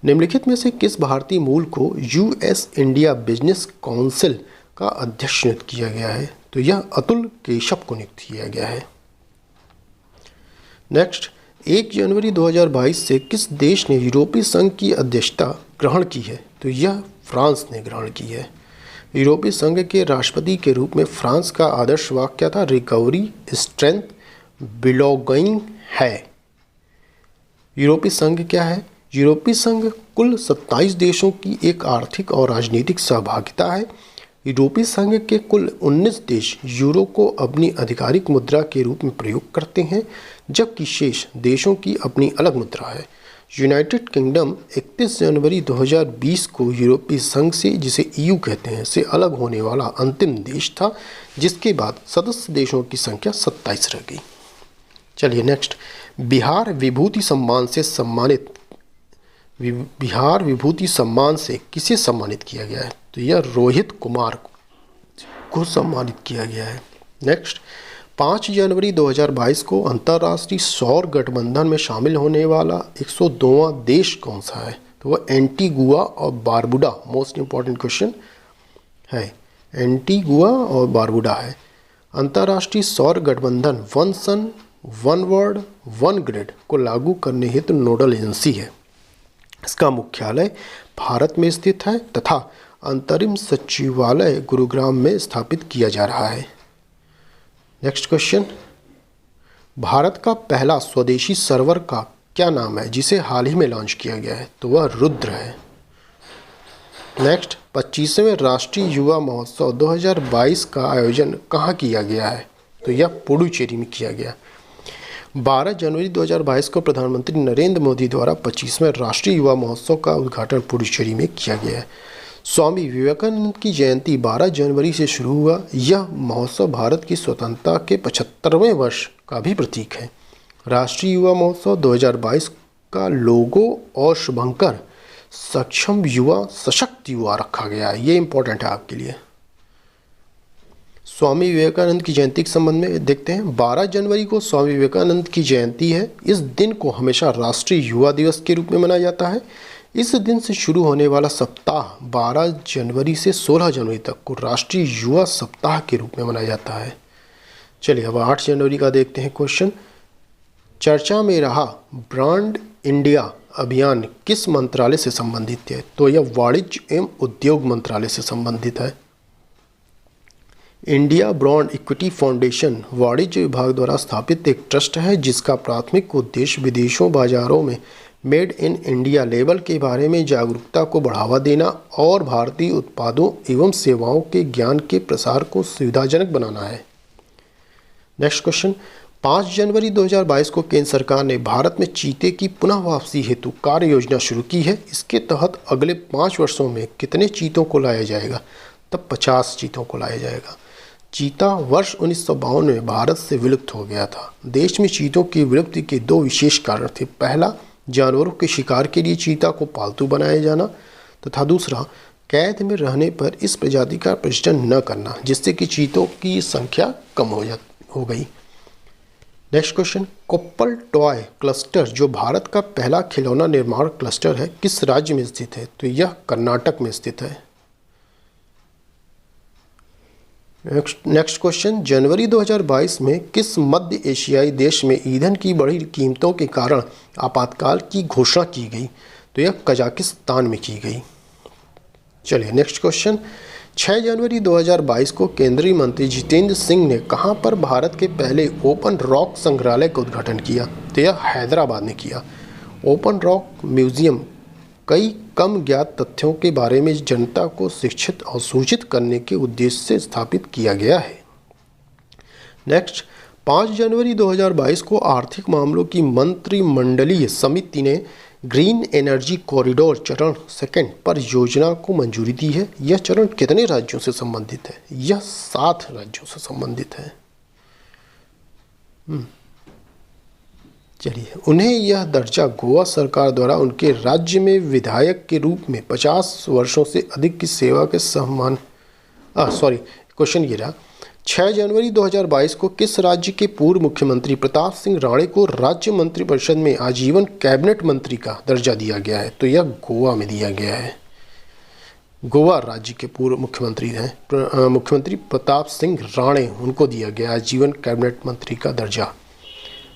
निम्नलिखित में से किस भारतीय मूल को US इंडिया बिजनेस काउंसिल का अध्यक्ष नियुक्त किया गया है? तो यह अतुल केशव को नियुक्त किया गया है। नेक्स्ट। 1 जनवरी 2022 से किस देश ने यूरोपीय संघ की अध्यक्षता ग्रहण की है? तो यह फ्रांस ने ग्रहण की है। यूरोपीय संघ के राष्ट्रपति के रूप में फ्रांस का आदर्श वाक्य क्या था? रिकवरी, स्ट्रेंथ, बिलोंगिंग है। यूरोपीय संघ क्या है? यूरोपीय संघ कुल 27 देशों की एक आर्थिक और राजनीतिक सहभागिता है। यूरोपीय संघ के कुल 19 देश यूरो को अपनी आधिकारिक मुद्रा के रूप में प्रयोग करते हैं, जबकि शेष देशों की अपनी अलग मुद्रा है। यूनाइटेड किंगडम 31 जनवरी 2020 को यूरोपीय संघ से, जिसे EU कहते हैं, से अलग होने वाला अंतिम देश था, जिसके बाद सदस्य देशों की संख्या 27 रह गई। चलिए नेक्स्ट। बिहार विभूति सम्मान से किसे सम्मानित किया गया है? तो यह रोहित कुमार को सम्मानित किया गया है। नेक्स्ट। 5 जनवरी 2022 को अंतर्राष्ट्रीय सौर गठबंधन में शामिल होने वाला 102वां देश कौन सा है? तो वह एंटीगुआ और बारबुडा, मोस्ट इंपॉर्टेंट क्वेश्चन है, एंटीगुआ और बारबुडा है। अंतर्राष्ट्रीय सौर गठबंधन वन सन, वन वर्ल्ड, वन ग्रिड को लागू करने हेतु नोडल एजेंसी है। इसका मुख्यालय भारत में स्थित है तथा अंतरिम सचिवालय गुरुग्राम में स्थापित किया जा रहा है। Next question. भारत का पहला स्वदेशी सर्वर का क्या नाम है, जिसे हाल ही में लॉन्च किया गया है? तो वह रुद्र है। नेक्स्ट। 25वें राष्ट्रीय युवा महोत्सव 2022 का आयोजन कहाँ किया गया है? तो यह पुडुचेरी में किया गया। 12 जनवरी 2022 को प्रधानमंत्री नरेंद्र मोदी द्वारा 25वें राष्ट्रीय युवा महोत्सव का उद्घाटन पुडुचेरी में किया गया है। स्वामी विवेकानंद की जयंती 12 जनवरी से शुरू हुआ। यह महोत्सव भारत की स्वतंत्रता के 75वें वर्ष का भी प्रतीक है। राष्ट्रीय युवा महोत्सव 2022 का लोगो और शुभंकर सक्षम युवा, सशक्त युवा रखा गया है। ये इंपॉर्टेंट है आपके लिए। स्वामी विवेकानंद की जयंती के संबंध में देखते हैं। 12 जनवरी को स्वामी विवेकानंद की जयंती है। इस दिन को हमेशा राष्ट्रीय युवा दिवस के रूप में मनाया जाता है। इस दिन से शुरू होने वाला सप्ताह 12 जनवरी से 16 जनवरी तक को राष्ट्रीय युवा सप्ताह के रूप में मनाया जाता है। चलिए अब 8 जनवरी का देखते हैं क्वेश्चन। चर्चा में रहा ब्रांड इंडिया अभियान किस मंत्रालय से संबंधित है? तो यह वाणिज्य एवं उद्योग मंत्रालय से संबंधित है। इंडिया ब्रॉन्ड इक्विटी फाउंडेशन वाणिज्य विभाग द्वारा स्थापित एक ट्रस्ट है जिसका प्राथमिक उद्देश्य विदेशों बाजारों में मेड इन इंडिया लेबल के बारे में जागरूकता को बढ़ावा देना और भारतीय उत्पादों एवं सेवाओं के ज्ञान के प्रसार को सुविधाजनक बनाना है। नेक्स्ट क्वेश्चन, 5 जनवरी 2022 को केंद्र सरकार ने भारत में चीते की पुनः वापसी हेतु कार्य योजना शुरू की है। इसके तहत अगले 5 वर्षों में कितने चीतों को लाया जाएगा? तब 50 चीतों को लाया जाएगा। चीता वर्ष 1952 में भारत से विलुप्त हो गया था। देश में चीतों की विलुप्ति के 2 विशेष कारण थे। पहला, जानवरों के शिकार के लिए चीता को पालतू बनाया जाना तथा दूसरा, कैद में रहने पर इस प्रजाति का प्रजनन न करना, जिससे कि चीतों की संख्या कम हो गई। Next question, Koppal toy cluster जो भारत का पहला खिलौना निर्माण क्लस्टर है किस राज्य में स्थित है? तो यह कर्नाटक में स्थित है। नेक्स्ट क्वेश्चन, जनवरी 2022 में किस मध्य एशियाई देश में ईंधन की बढ़ी कीमतों के कारण आपातकाल की घोषणा की गई? तो यह कजाकिस्तान में की गई। चलिए नेक्स्ट क्वेश्चन, 6 जनवरी 2022 को केंद्रीय मंत्री जितेंद्र सिंह ने कहां पर भारत के पहले ओपन रॉक संग्रहालय का उद्घाटन किया? तो यह हैदराबाद में किया। ओपन रॉक म्यूजियम कई कम ज्ञात तथ्यों के बारे में जनता को शिक्षित और सूचित करने के उद्देश्य से स्थापित किया गया है। नेक्स्ट, 5 जनवरी 2022 को आर्थिक मामलों की मंत्रिमंडलीय समिति ने ग्रीन एनर्जी कॉरिडोर चरण 2 पर योजना को मंजूरी दी है। यह चरण कितने राज्यों से संबंधित है? यह 7 राज्यों से संबंधित है। चलिए, उन्हें यह दर्जा गोवा सरकार द्वारा उनके राज्य में विधायक के रूप में 50 वर्षों से अधिक की सेवा के सम्मान क्वेश्चन ये रहा, 6 जनवरी 2022 को किस राज्य के पूर्व मुख्यमंत्री प्रताप सिंह राणे को राज्य मंत्रिपरिषद में आजीवन कैबिनेट मंत्री का दर्जा दिया गया है? तो यह गोवा में दिया गया है। गोवा राज्य के पूर्व मुख्यमंत्री हैं मुख्यमंत्री प्रताप सिंह राणे, उनको दिया गया आजीवन कैबिनेट मंत्री का दर्जा।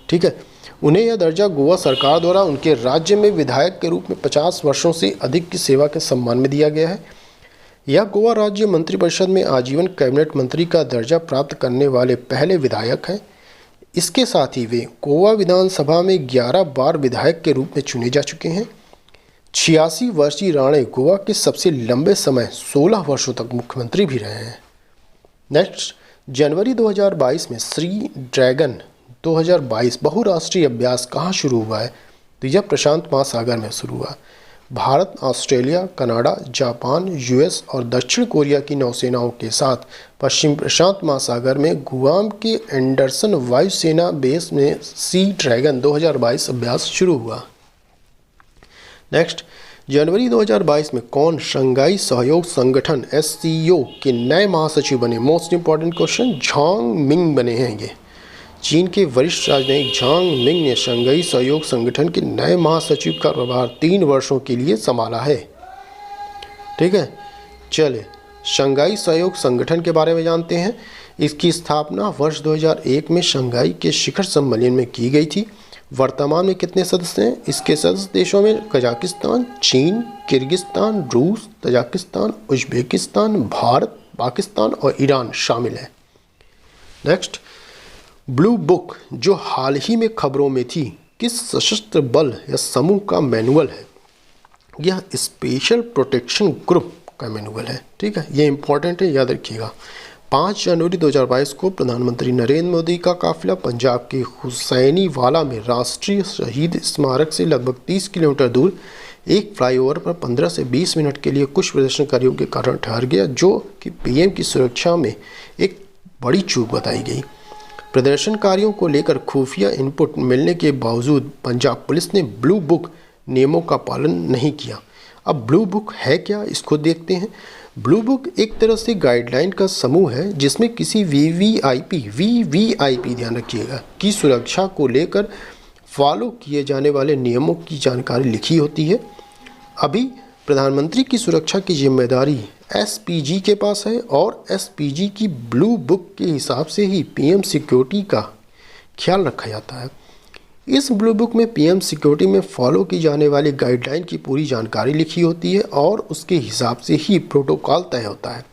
ठीक है, उन्हें यह दर्जा गोवा सरकार द्वारा उनके राज्य में विधायक के रूप में 50 वर्षों से अधिक की सेवा के सम्मान में दिया गया है। यह गोवा राज्य मंत्रिपरिषद में आजीवन कैबिनेट मंत्री का दर्जा प्राप्त करने वाले पहले विधायक हैं। इसके साथ ही वे गोवा विधानसभा में 11 बार विधायक के रूप में चुने जा चुके हैं। 86 वर्षीय राणे गोवा के सबसे लंबे समय 16 वर्षों तक मुख्यमंत्री भी रहे हैं। नेक्स्ट, जनवरी 2022 में सी ड्रैगन 2022 बहुराष्ट्रीय अभ्यास कहाँ शुरू हुआ है? तो यह प्रशांत महासागर में शुरू हुआ। Bharat, Australia, Canada, Japan, US और दक्षिण कोरिया की नौसेनाओं के साथ पश्चिम प्रशांत महासागर में गुआम के एंडरसन वायुसेना बेस में सी ड्रैगन 2022 अभ्यास शुरू हुआ। नेक्स्ट, जनवरी 2022 में कौन शंघाई सहयोग संगठन SCO के नए महासचिव बने? Most important question, Jhang Ming बने हैं ये। चीन के वरिष्ठ राजनयिक झांग मिंग ने शंघाई सहयोग संगठन के नए महासचिव का प्रभार 3 वर्षों के लिए संभाला है। ठीक है, चले शंघाई सहयोग संगठन के बारे में जानते हैं। इसकी स्थापना वर्ष 2001 में शंघाई के शिखर सम्मेलन में की गई थी। वर्तमान में कितने सदस्य हैं? इसके सदस्य देशों में कजाकिस्तान, चीन, किर्गिस्तान, रूस, तजाकिस्तान, उज्बेकिस्तान, भारत, पाकिस्तान और ईरान शामिल है। नेक्स्ट, ब्लू बुक जो हाल ही में खबरों में थी किस सशस्त्र बल या समूह का मैनुअल है? यह स्पेशल प्रोटेक्शन ग्रुप का मैनुअल है। ठीक है, ये इंपॉर्टेंट है, याद रखिएगा। 5 जनवरी 2022 को प्रधानमंत्री नरेंद्र मोदी का काफिला पंजाब के हुसैनीवाला में राष्ट्रीय शहीद स्मारक से लगभग 30 किलोमीटर दूर एक फ्लाईओवर पर 15 से 20 मिनट के लिए कुछ प्रदर्शनकारियों के कारण ठहर गया, जो कि PM की सुरक्षा में एक बड़ी चूक बताई गई। प्रदर्शनकारियों को लेकर खुफिया इनपुट मिलने के बावजूद पंजाब पुलिस ने ब्लू बुक नियमों का पालन नहीं किया। अब ब्लू बुक है क्या, इसको देखते हैं। ब्लू बुक एक तरह से गाइडलाइन का समूह है जिसमें किसी VVIP ध्यान रखिएगा की सुरक्षा को लेकर फॉलो किए जाने वाले नियमों की जानकारी लिखी होती है। अभी प्रधानमंत्री की सुरक्षा की जिम्मेदारी SPG के पास है और SPG की ब्लू बुक के हिसाब से ही PM सिक्योरिटी का ख्याल रखा जाता है। इस ब्लू बुक में PM सिक्योरिटी में फॉलो की जाने वाली गाइडलाइन की पूरी जानकारी लिखी होती है और उसके हिसाब से ही प्रोटोकॉल तय होता है।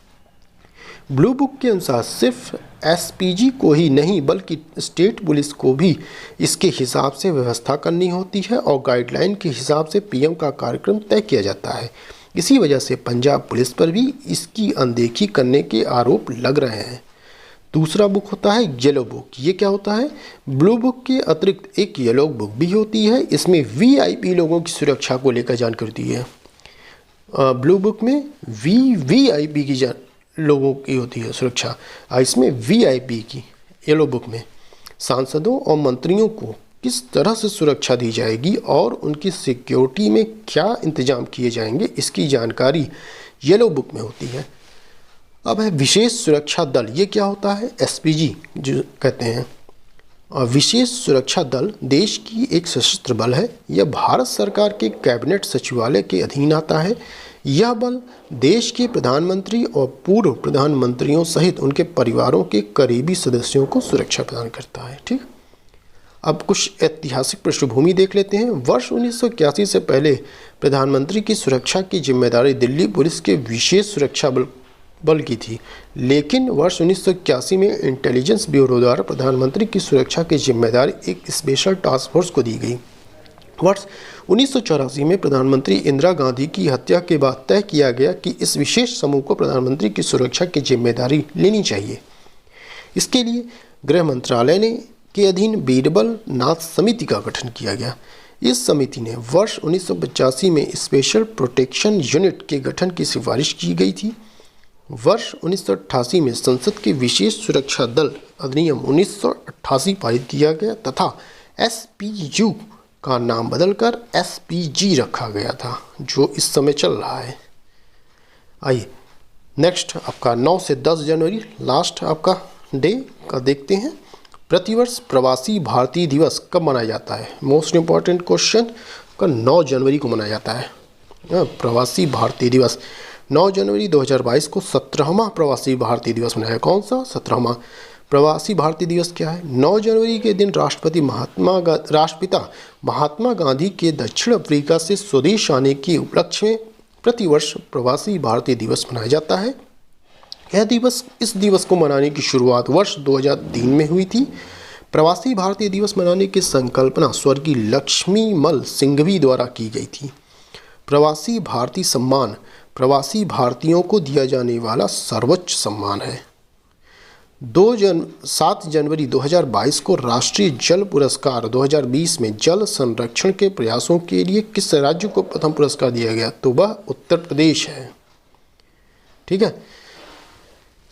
ब्लू बुक के अनुसार सिर्फ एसपीजी को ही नहीं बल्कि स्टेट पुलिस को भी इसके हिसाब से व्यवस्था करनी होती है और गाइडलाइन के हिसाब से पीएम का कार्यक्रम तय किया जाता है। इसी वजह से पंजाब पुलिस पर भी इसकी अनदेखी करने के आरोप लग रहे हैं। दूसरा बुक होता है येलो बुक। ये क्या होता है? ब्लू बुक के अतिरिक्त एक येलो बुक भी होती है। इसमें वीआईपी लोगों की सुरक्षा को लेकर जानकारी दी है। ब्लू बुक में वीआईपी की लोगों की होती है सुरक्षा, इसमें वीआईपी की येलो बुक में सांसदों और मंत्रियों को किस तरह से सुरक्षा दी जाएगी और उनकी सिक्योरिटी में क्या इंतजाम किए जाएंगे, इसकी जानकारी येलो बुक में होती है। अब है विशेष सुरक्षा दल। ये क्या होता है? एसपीजी जो कहते हैं। विशेष सुरक्षा दल देश की एक सशस्त्र बल है। यह भारत सरकार के कैबिनेट सचिवालय के अधीन आता है। यह बल देश के प्रधानमंत्री और पूर्व प्रधानमंत्रियों सहित उनके परिवारों के करीबी सदस्यों को सुरक्षा प्रदान करता है। ठीक, अब कुछ ऐतिहासिक पृष्ठभूमि देख लेते हैं। वर्ष 1981 से पहले प्रधानमंत्री की सुरक्षा की जिम्मेदारी दिल्ली पुलिस के विशेष सुरक्षा बल की थी, लेकिन वर्ष 1981 में इंटेलिजेंस ब्यूरो द्वारा प्रधानमंत्री की सुरक्षा की जिम्मेदारी एक स्पेशल टास्क फोर्स को दी गई। वर्ष 1984 में प्रधानमंत्री इंदिरा गांधी की हत्या के बाद तय किया गया कि इस विशेष समूह को प्रधानमंत्री की सुरक्षा की जिम्मेदारी लेनी चाहिए। इसके लिए गृह मंत्रालय के अधीन बीरबल नाथ समिति का गठन किया गया। इस समिति ने वर्ष 1985 में स्पेशल प्रोटेक्शन यूनिट के गठन की सिफारिश की गई थी। वर्ष 1988 में संसद के विशेष सुरक्षा दल अधिनियम 1988 पारित किया गया तथा एसपीयू का नाम बदलकर एसपीजी रखा गया था, जो इस समय चल रहा है। आइए नेक्स्ट आपका 9 से 10 जनवरी लास्ट आपका डे का देखते हैं। प्रतिवर्ष प्रवासी भारतीय दिवस कब मनाया जाता है? मोस्ट इम्पॉर्टेंट क्वेश्चन का 9 जनवरी को मनाया जाता है। प्रवासी भारतीय दिवस 9 जनवरी 2022 को 17वां प्रवासी भारतीय दिवस मनाया। कौन सा? 17वां। प्रवासी भारतीय दिवस क्या है? 9 जनवरी के दिन राष्ट्रपिता महात्मा गांधी के दक्षिण अफ्रीका से स्वदेश आने के उपलक्ष्य में प्रतिवर्ष प्रवासी भारतीय दिवस मनाया जाता है। इस दिवस को मनाने की शुरुआत वर्ष 2003 में हुई थी। प्रवासी भारतीय दिवस मनाने की संकल्पना स्वर्गीय लक्ष्मीमल सिंघवी द्वारा की गई थी। प्रवासी भारतीय सम्मान प्रवासी भारतीयों को दिया जाने वाला सर्वोच्च सम्मान है। 7 जनवरी 2022 को राष्ट्रीय जल पुरस्कार 2020 में जल संरक्षण के प्रयासों के लिए किस राज्य को प्रथम पुरस्कार दिया गया? तो वह उत्तर प्रदेश है। ठीक है।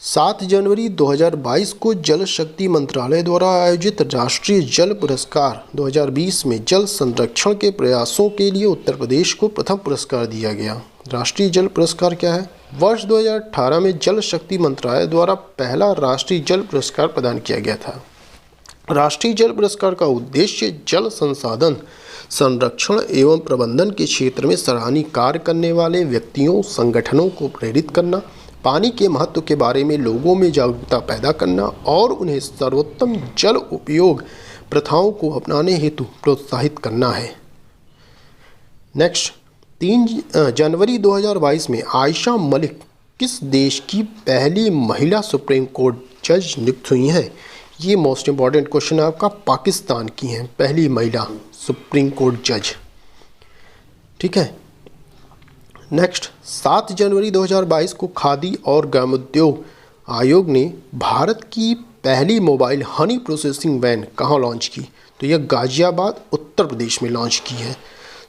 7 जनवरी 2022 को जल शक्ति मंत्रालय द्वारा आयोजित राष्ट्रीय जल पुरस्कार 2020 में जल संरक्षण के प्रयासों के लिए उत्तर प्रदेश को प्रथम पुरस्कार दिया गया। राष्ट्रीय जल पुरस्कार क्या है? वर्ष 2018 में जल शक्ति मंत्रालय द्वारा पहला राष्ट्रीय जल पुरस्कार प्रदान किया गया था। राष्ट्रीय जल पुरस्कार का उद्देश्य जल संसाधन संरक्षण एवं प्रबंधन के क्षेत्र में सराहनीय कार्य करने वाले व्यक्तियों संगठनों को प्रेरित करना, पानी के महत्व के बारे में लोगों में जागरूकता पैदा करना और उन्हें सर्वोत्तम जल उपयोग प्रथाओं को अपनाने हेतु प्रोत्साहित करना है। नेक्स्ट 3 जनवरी 2022 में आयशा मलिक किस देश की पहली महिला सुप्रीम कोर्ट जज नियुक्त हुई हैं? ये मोस्ट इम्पॉर्टेंट क्वेश्चन है आपका। पाकिस्तान की हैं पहली महिला सुप्रीम कोर्ट जज। ठीक है। नेक्स्ट 7 जनवरी 2022 को खादी और ग्रामोद्योग आयोग ने भारत की पहली मोबाइल हनी प्रोसेसिंग वैन कहाँ लॉन्च की? तो यह गाजियाबाद उत्तर प्रदेश में लॉन्च की है।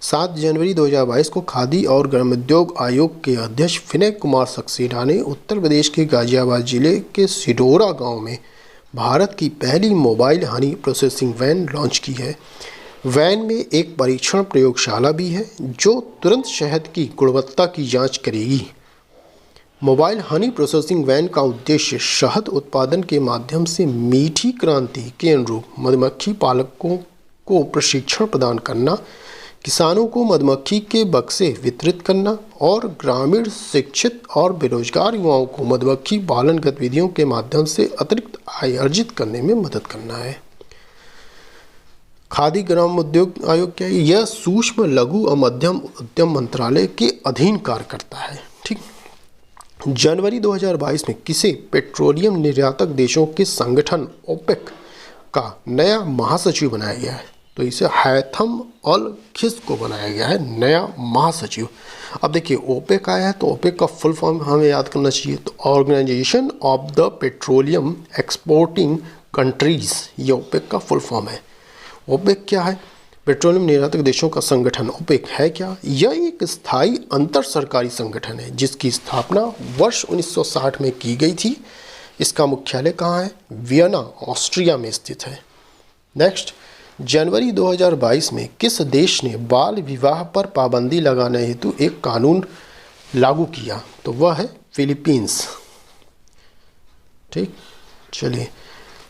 7 जनवरी 2022 को खादी और ग्रामोद्योग आयोग के अध्यक्ष विनय कुमार सक्सेना ने उत्तर प्रदेश के गाजियाबाद जिले के सिडोरा गांव में भारत की पहली mobile honey processing van launch की है। वैन में एक परीक्षण प्रयोगशाला भी है जो तुरंत शहद की गुणवत्ता की जांच करेगी। मोबाइल हनी प्रोसेसिंग वैन का उद्देश्य शहद उत्पादन के माध्यम से मीठी क्रांति के अनुरूप मधुमक्खी पालकों को प्रशिक्षण प्रदान करना, किसानों को मधुमक्खी के बक्से वितरित करना और ग्रामीण शिक्षित और बेरोजगार युवाओं को मधुमक्खी पालन गतिविधियों के माध्यम से अतिरिक्त आय अर्जित करने में मदद करना है। खादी ग्राम उद्योग आयोग क्या है? यह सूक्ष्म लघु और मध्यम उद्यम मंत्रालय के अधीन कार्य करता है। ठीक। जनवरी 2022 में किसे पेट्रोलियम निर्यातक देशों के संगठन ओपेक का नया महासचिव बनाया गया है? तो इसे हैथम अल खिस को बनाया गया है नया महासचिव। अब देखिए ओपेक आया है तो ओपेक का फुल फॉर्म हमें याद करना चाहिए, तो organisation of the petroleum exporting countries, ये ओपेक का फुल फॉर्म है। ओपेक क्या है? पेट्रोलियम निर्यातक देशों का संगठन। ओपेक है क्या? यह एक स्थायी अंतर सरकारी संगठन है जिसकी स्थापना वर्ष 1960 में की गई थी। इसका मुख्यालय कहाँ है? वियना, ऑस्ट्रिया में स्थित है। नेक्स्ट, जनवरी 2022 में किस देश ने बाल विवाह पर पाबंदी लगाने हेतु एक कानून लागू किया? तो वह है फिलीपींस। ठीक, चलिए।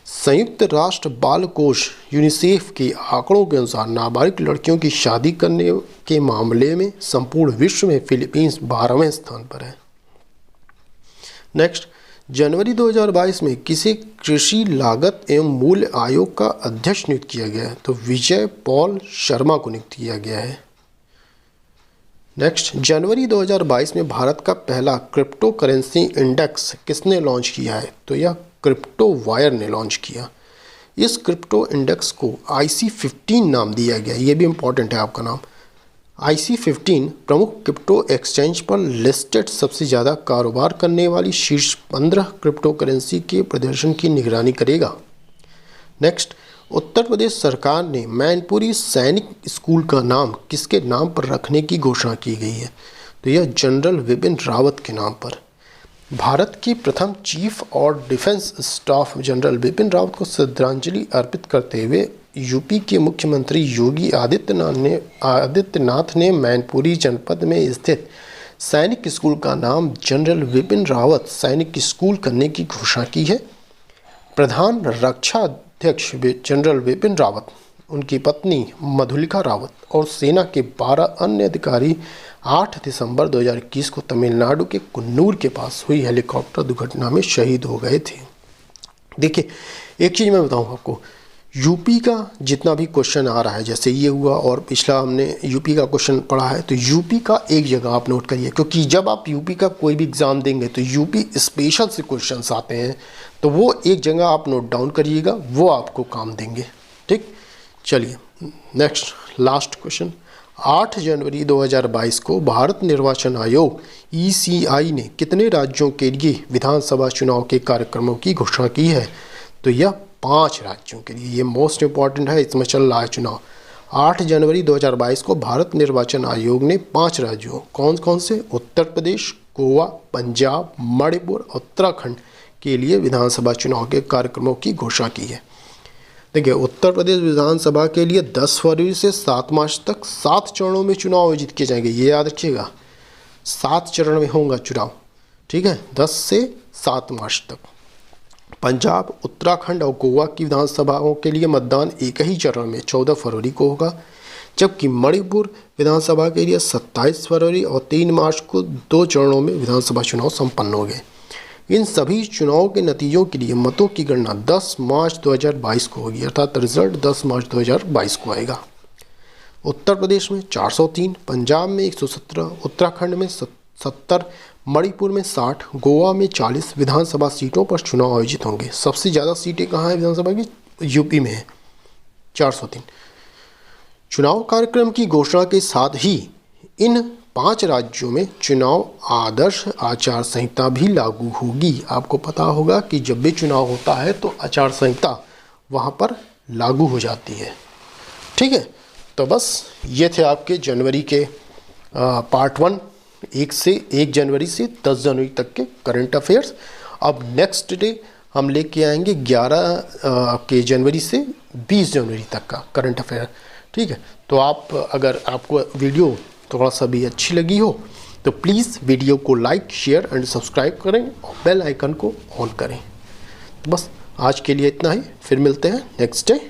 संयुक्त राष्ट्र बाल कोष यूनिसेफ के आंकड़ों के अनुसार नाबालिग लड़कियों की शादी करने के मामले में संपूर्ण विश्व में फिलीपींस 12वें स्थान पर है। नेक्स्ट, जनवरी 2022 में किसे कृषि लागत एवं मूल्य आयोग का अध्यक्ष नियुक्त किया गया है? तो विजय पॉल शर्मा को नियुक्त किया गया है। नेक्स्ट, जनवरी 2022 में भारत का पहला क्रिप्टो करेंसी इंडेक्स किसने लॉन्च किया है? तो यह क्रिप्टो वायर ने लॉन्च किया। इस क्रिप्टो इंडेक्स को IC15 नाम दिया गया। ये भी इंपॉर्टेंट है आपका नाम। IC15 प्रमुख क्रिप्टो एक्सचेंज पर लिस्टेड सबसे ज़्यादा कारोबार करने वाली शीर्ष 15 क्रिप्टो करेंसी के प्रदर्शन की निगरानी करेगा। नेक्स्ट, उत्तर प्रदेश सरकार ने मैनपुरी सैनिक स्कूल का नाम किसके नाम पर रखने की घोषणा की गई है? तो यह जनरल विपिन रावत के नाम पर। भारत के प्रथम चीफ और defence staff general Bipin Rawat को श्रद्धांजलि अर्पित करते हुए यूपी के मुख्यमंत्री योगी आदित्यनाथ ने मैनपुरी जनपद में स्थित सैनिक स्कूल का नाम जनरल विपिन रावत सैनिक स्कूल करने की घोषणा की है। प्रधान रक्षा अध्यक्ष जनरल विपिन रावत, उनकी पत्नी मधुलिका रावत और सेना के 12 अन्य अधिकारी 8 दिसंबर 2021 को तमिलनाडु के कुन्नूर के पास हुई हेलीकॉप्टर दुर्घटना में शहीद हो गए थे। देखिए, एक चीज़ मैं बताऊं आपको, यूपी का जितना भी क्वेश्चन आ रहा है, जैसे ये हुआ और पिछला हमने यूपी का क्वेश्चन पढ़ा है, तो यूपी का एक जगह आप नोट करिए, क्योंकि जब आप यूपी का कोई भी एग्ज़ाम देंगे तो यूपी स्पेशल से क्वेश्चंस आते हैं, तो वो एक जगह आप नोट डाउन करिएगा, वो आपको काम देंगे। ठीक, चलिए नेक्स्ट लास्ट क्वेश्चन। 8 जनवरी 2022 को भारत निर्वाचन आयोग ECI ने कितने राज्यों के लिए विधानसभा चुनाव के कार्यक्रमों की घोषणा की है? तो यह 5 राज्यों के लिए। ये मोस्ट इम्पॉर्टेंट है, इसमें चल रहा है चुनाव। 8 जनवरी 2022 को भारत निर्वाचन आयोग ने 5 राज्यों, कौन कौन से? उत्तर प्रदेश, गोवा, पंजाब, मणिपुर, उत्तराखंड के लिए विधानसभा चुनाव के कार्यक्रमों की घोषणा की है। देखिए, उत्तर प्रदेश विधानसभा के लिए 10 फरवरी से 7 मार्च तक 7 चरणों में चुनाव आयोजित किए जाएंगे। ये याद रखिएगा, 7 चरण में होगा चुनाव। ठीक है, 10 से 7 मार्च तक। पंजाब, उत्तराखंड और गोवा की विधानसभाओं के लिए मतदान एक ही चरण में 14 फरवरी को होगा, जबकि मणिपुर विधानसभा के लिए 27 फरवरी और 3 मार्च को 2 चरणों में विधानसभा चुनाव संपन्न हो गए। इन सभी चुनावों के नतीजों के लिए मतों की गणना 10 मार्च 2022 को होगी, अर्थात रिजल्ट 10 मार्च 2022 को आएगा। उत्तर प्रदेश में 403, पंजाब में 117, उत्तराखंड में 70, मणिपुर में 60, गोवा में 40 विधानसभा सीटों पर चुनाव आयोजित होंगे। सबसे ज़्यादा सीटें कहाँ हैं विधानसभा की? यूपी में है, 403। चुनाव कार्यक्रम की घोषणा के साथ ही इन 5 राज्यों में चुनाव आदर्श आचार संहिता भी लागू होगी। आपको पता होगा कि जब भी चुनाव होता है तो आचार संहिता वहाँ पर लागू हो जाती है। ठीक है, तो बस ये थे आपके जनवरी के पार्ट 1, 1 जनवरी से 10 जनवरी तक के करंट अफेयर्स। अब नेक्स्ट डे हम लेके आएंगे 11 के जनवरी से 20 जनवरी तक का करंट अफेयर। ठीक है, तो अगर आपको वीडियो थोड़ा सा भी अच्छी लगी हो तो प्लीज़ वीडियो को लाइक, शेयर एंड सब्सक्राइब करें और बेल आइकन को ऑन करें। बस आज के लिए इतना ही, फिर मिलते हैं नेक्स्ट डे।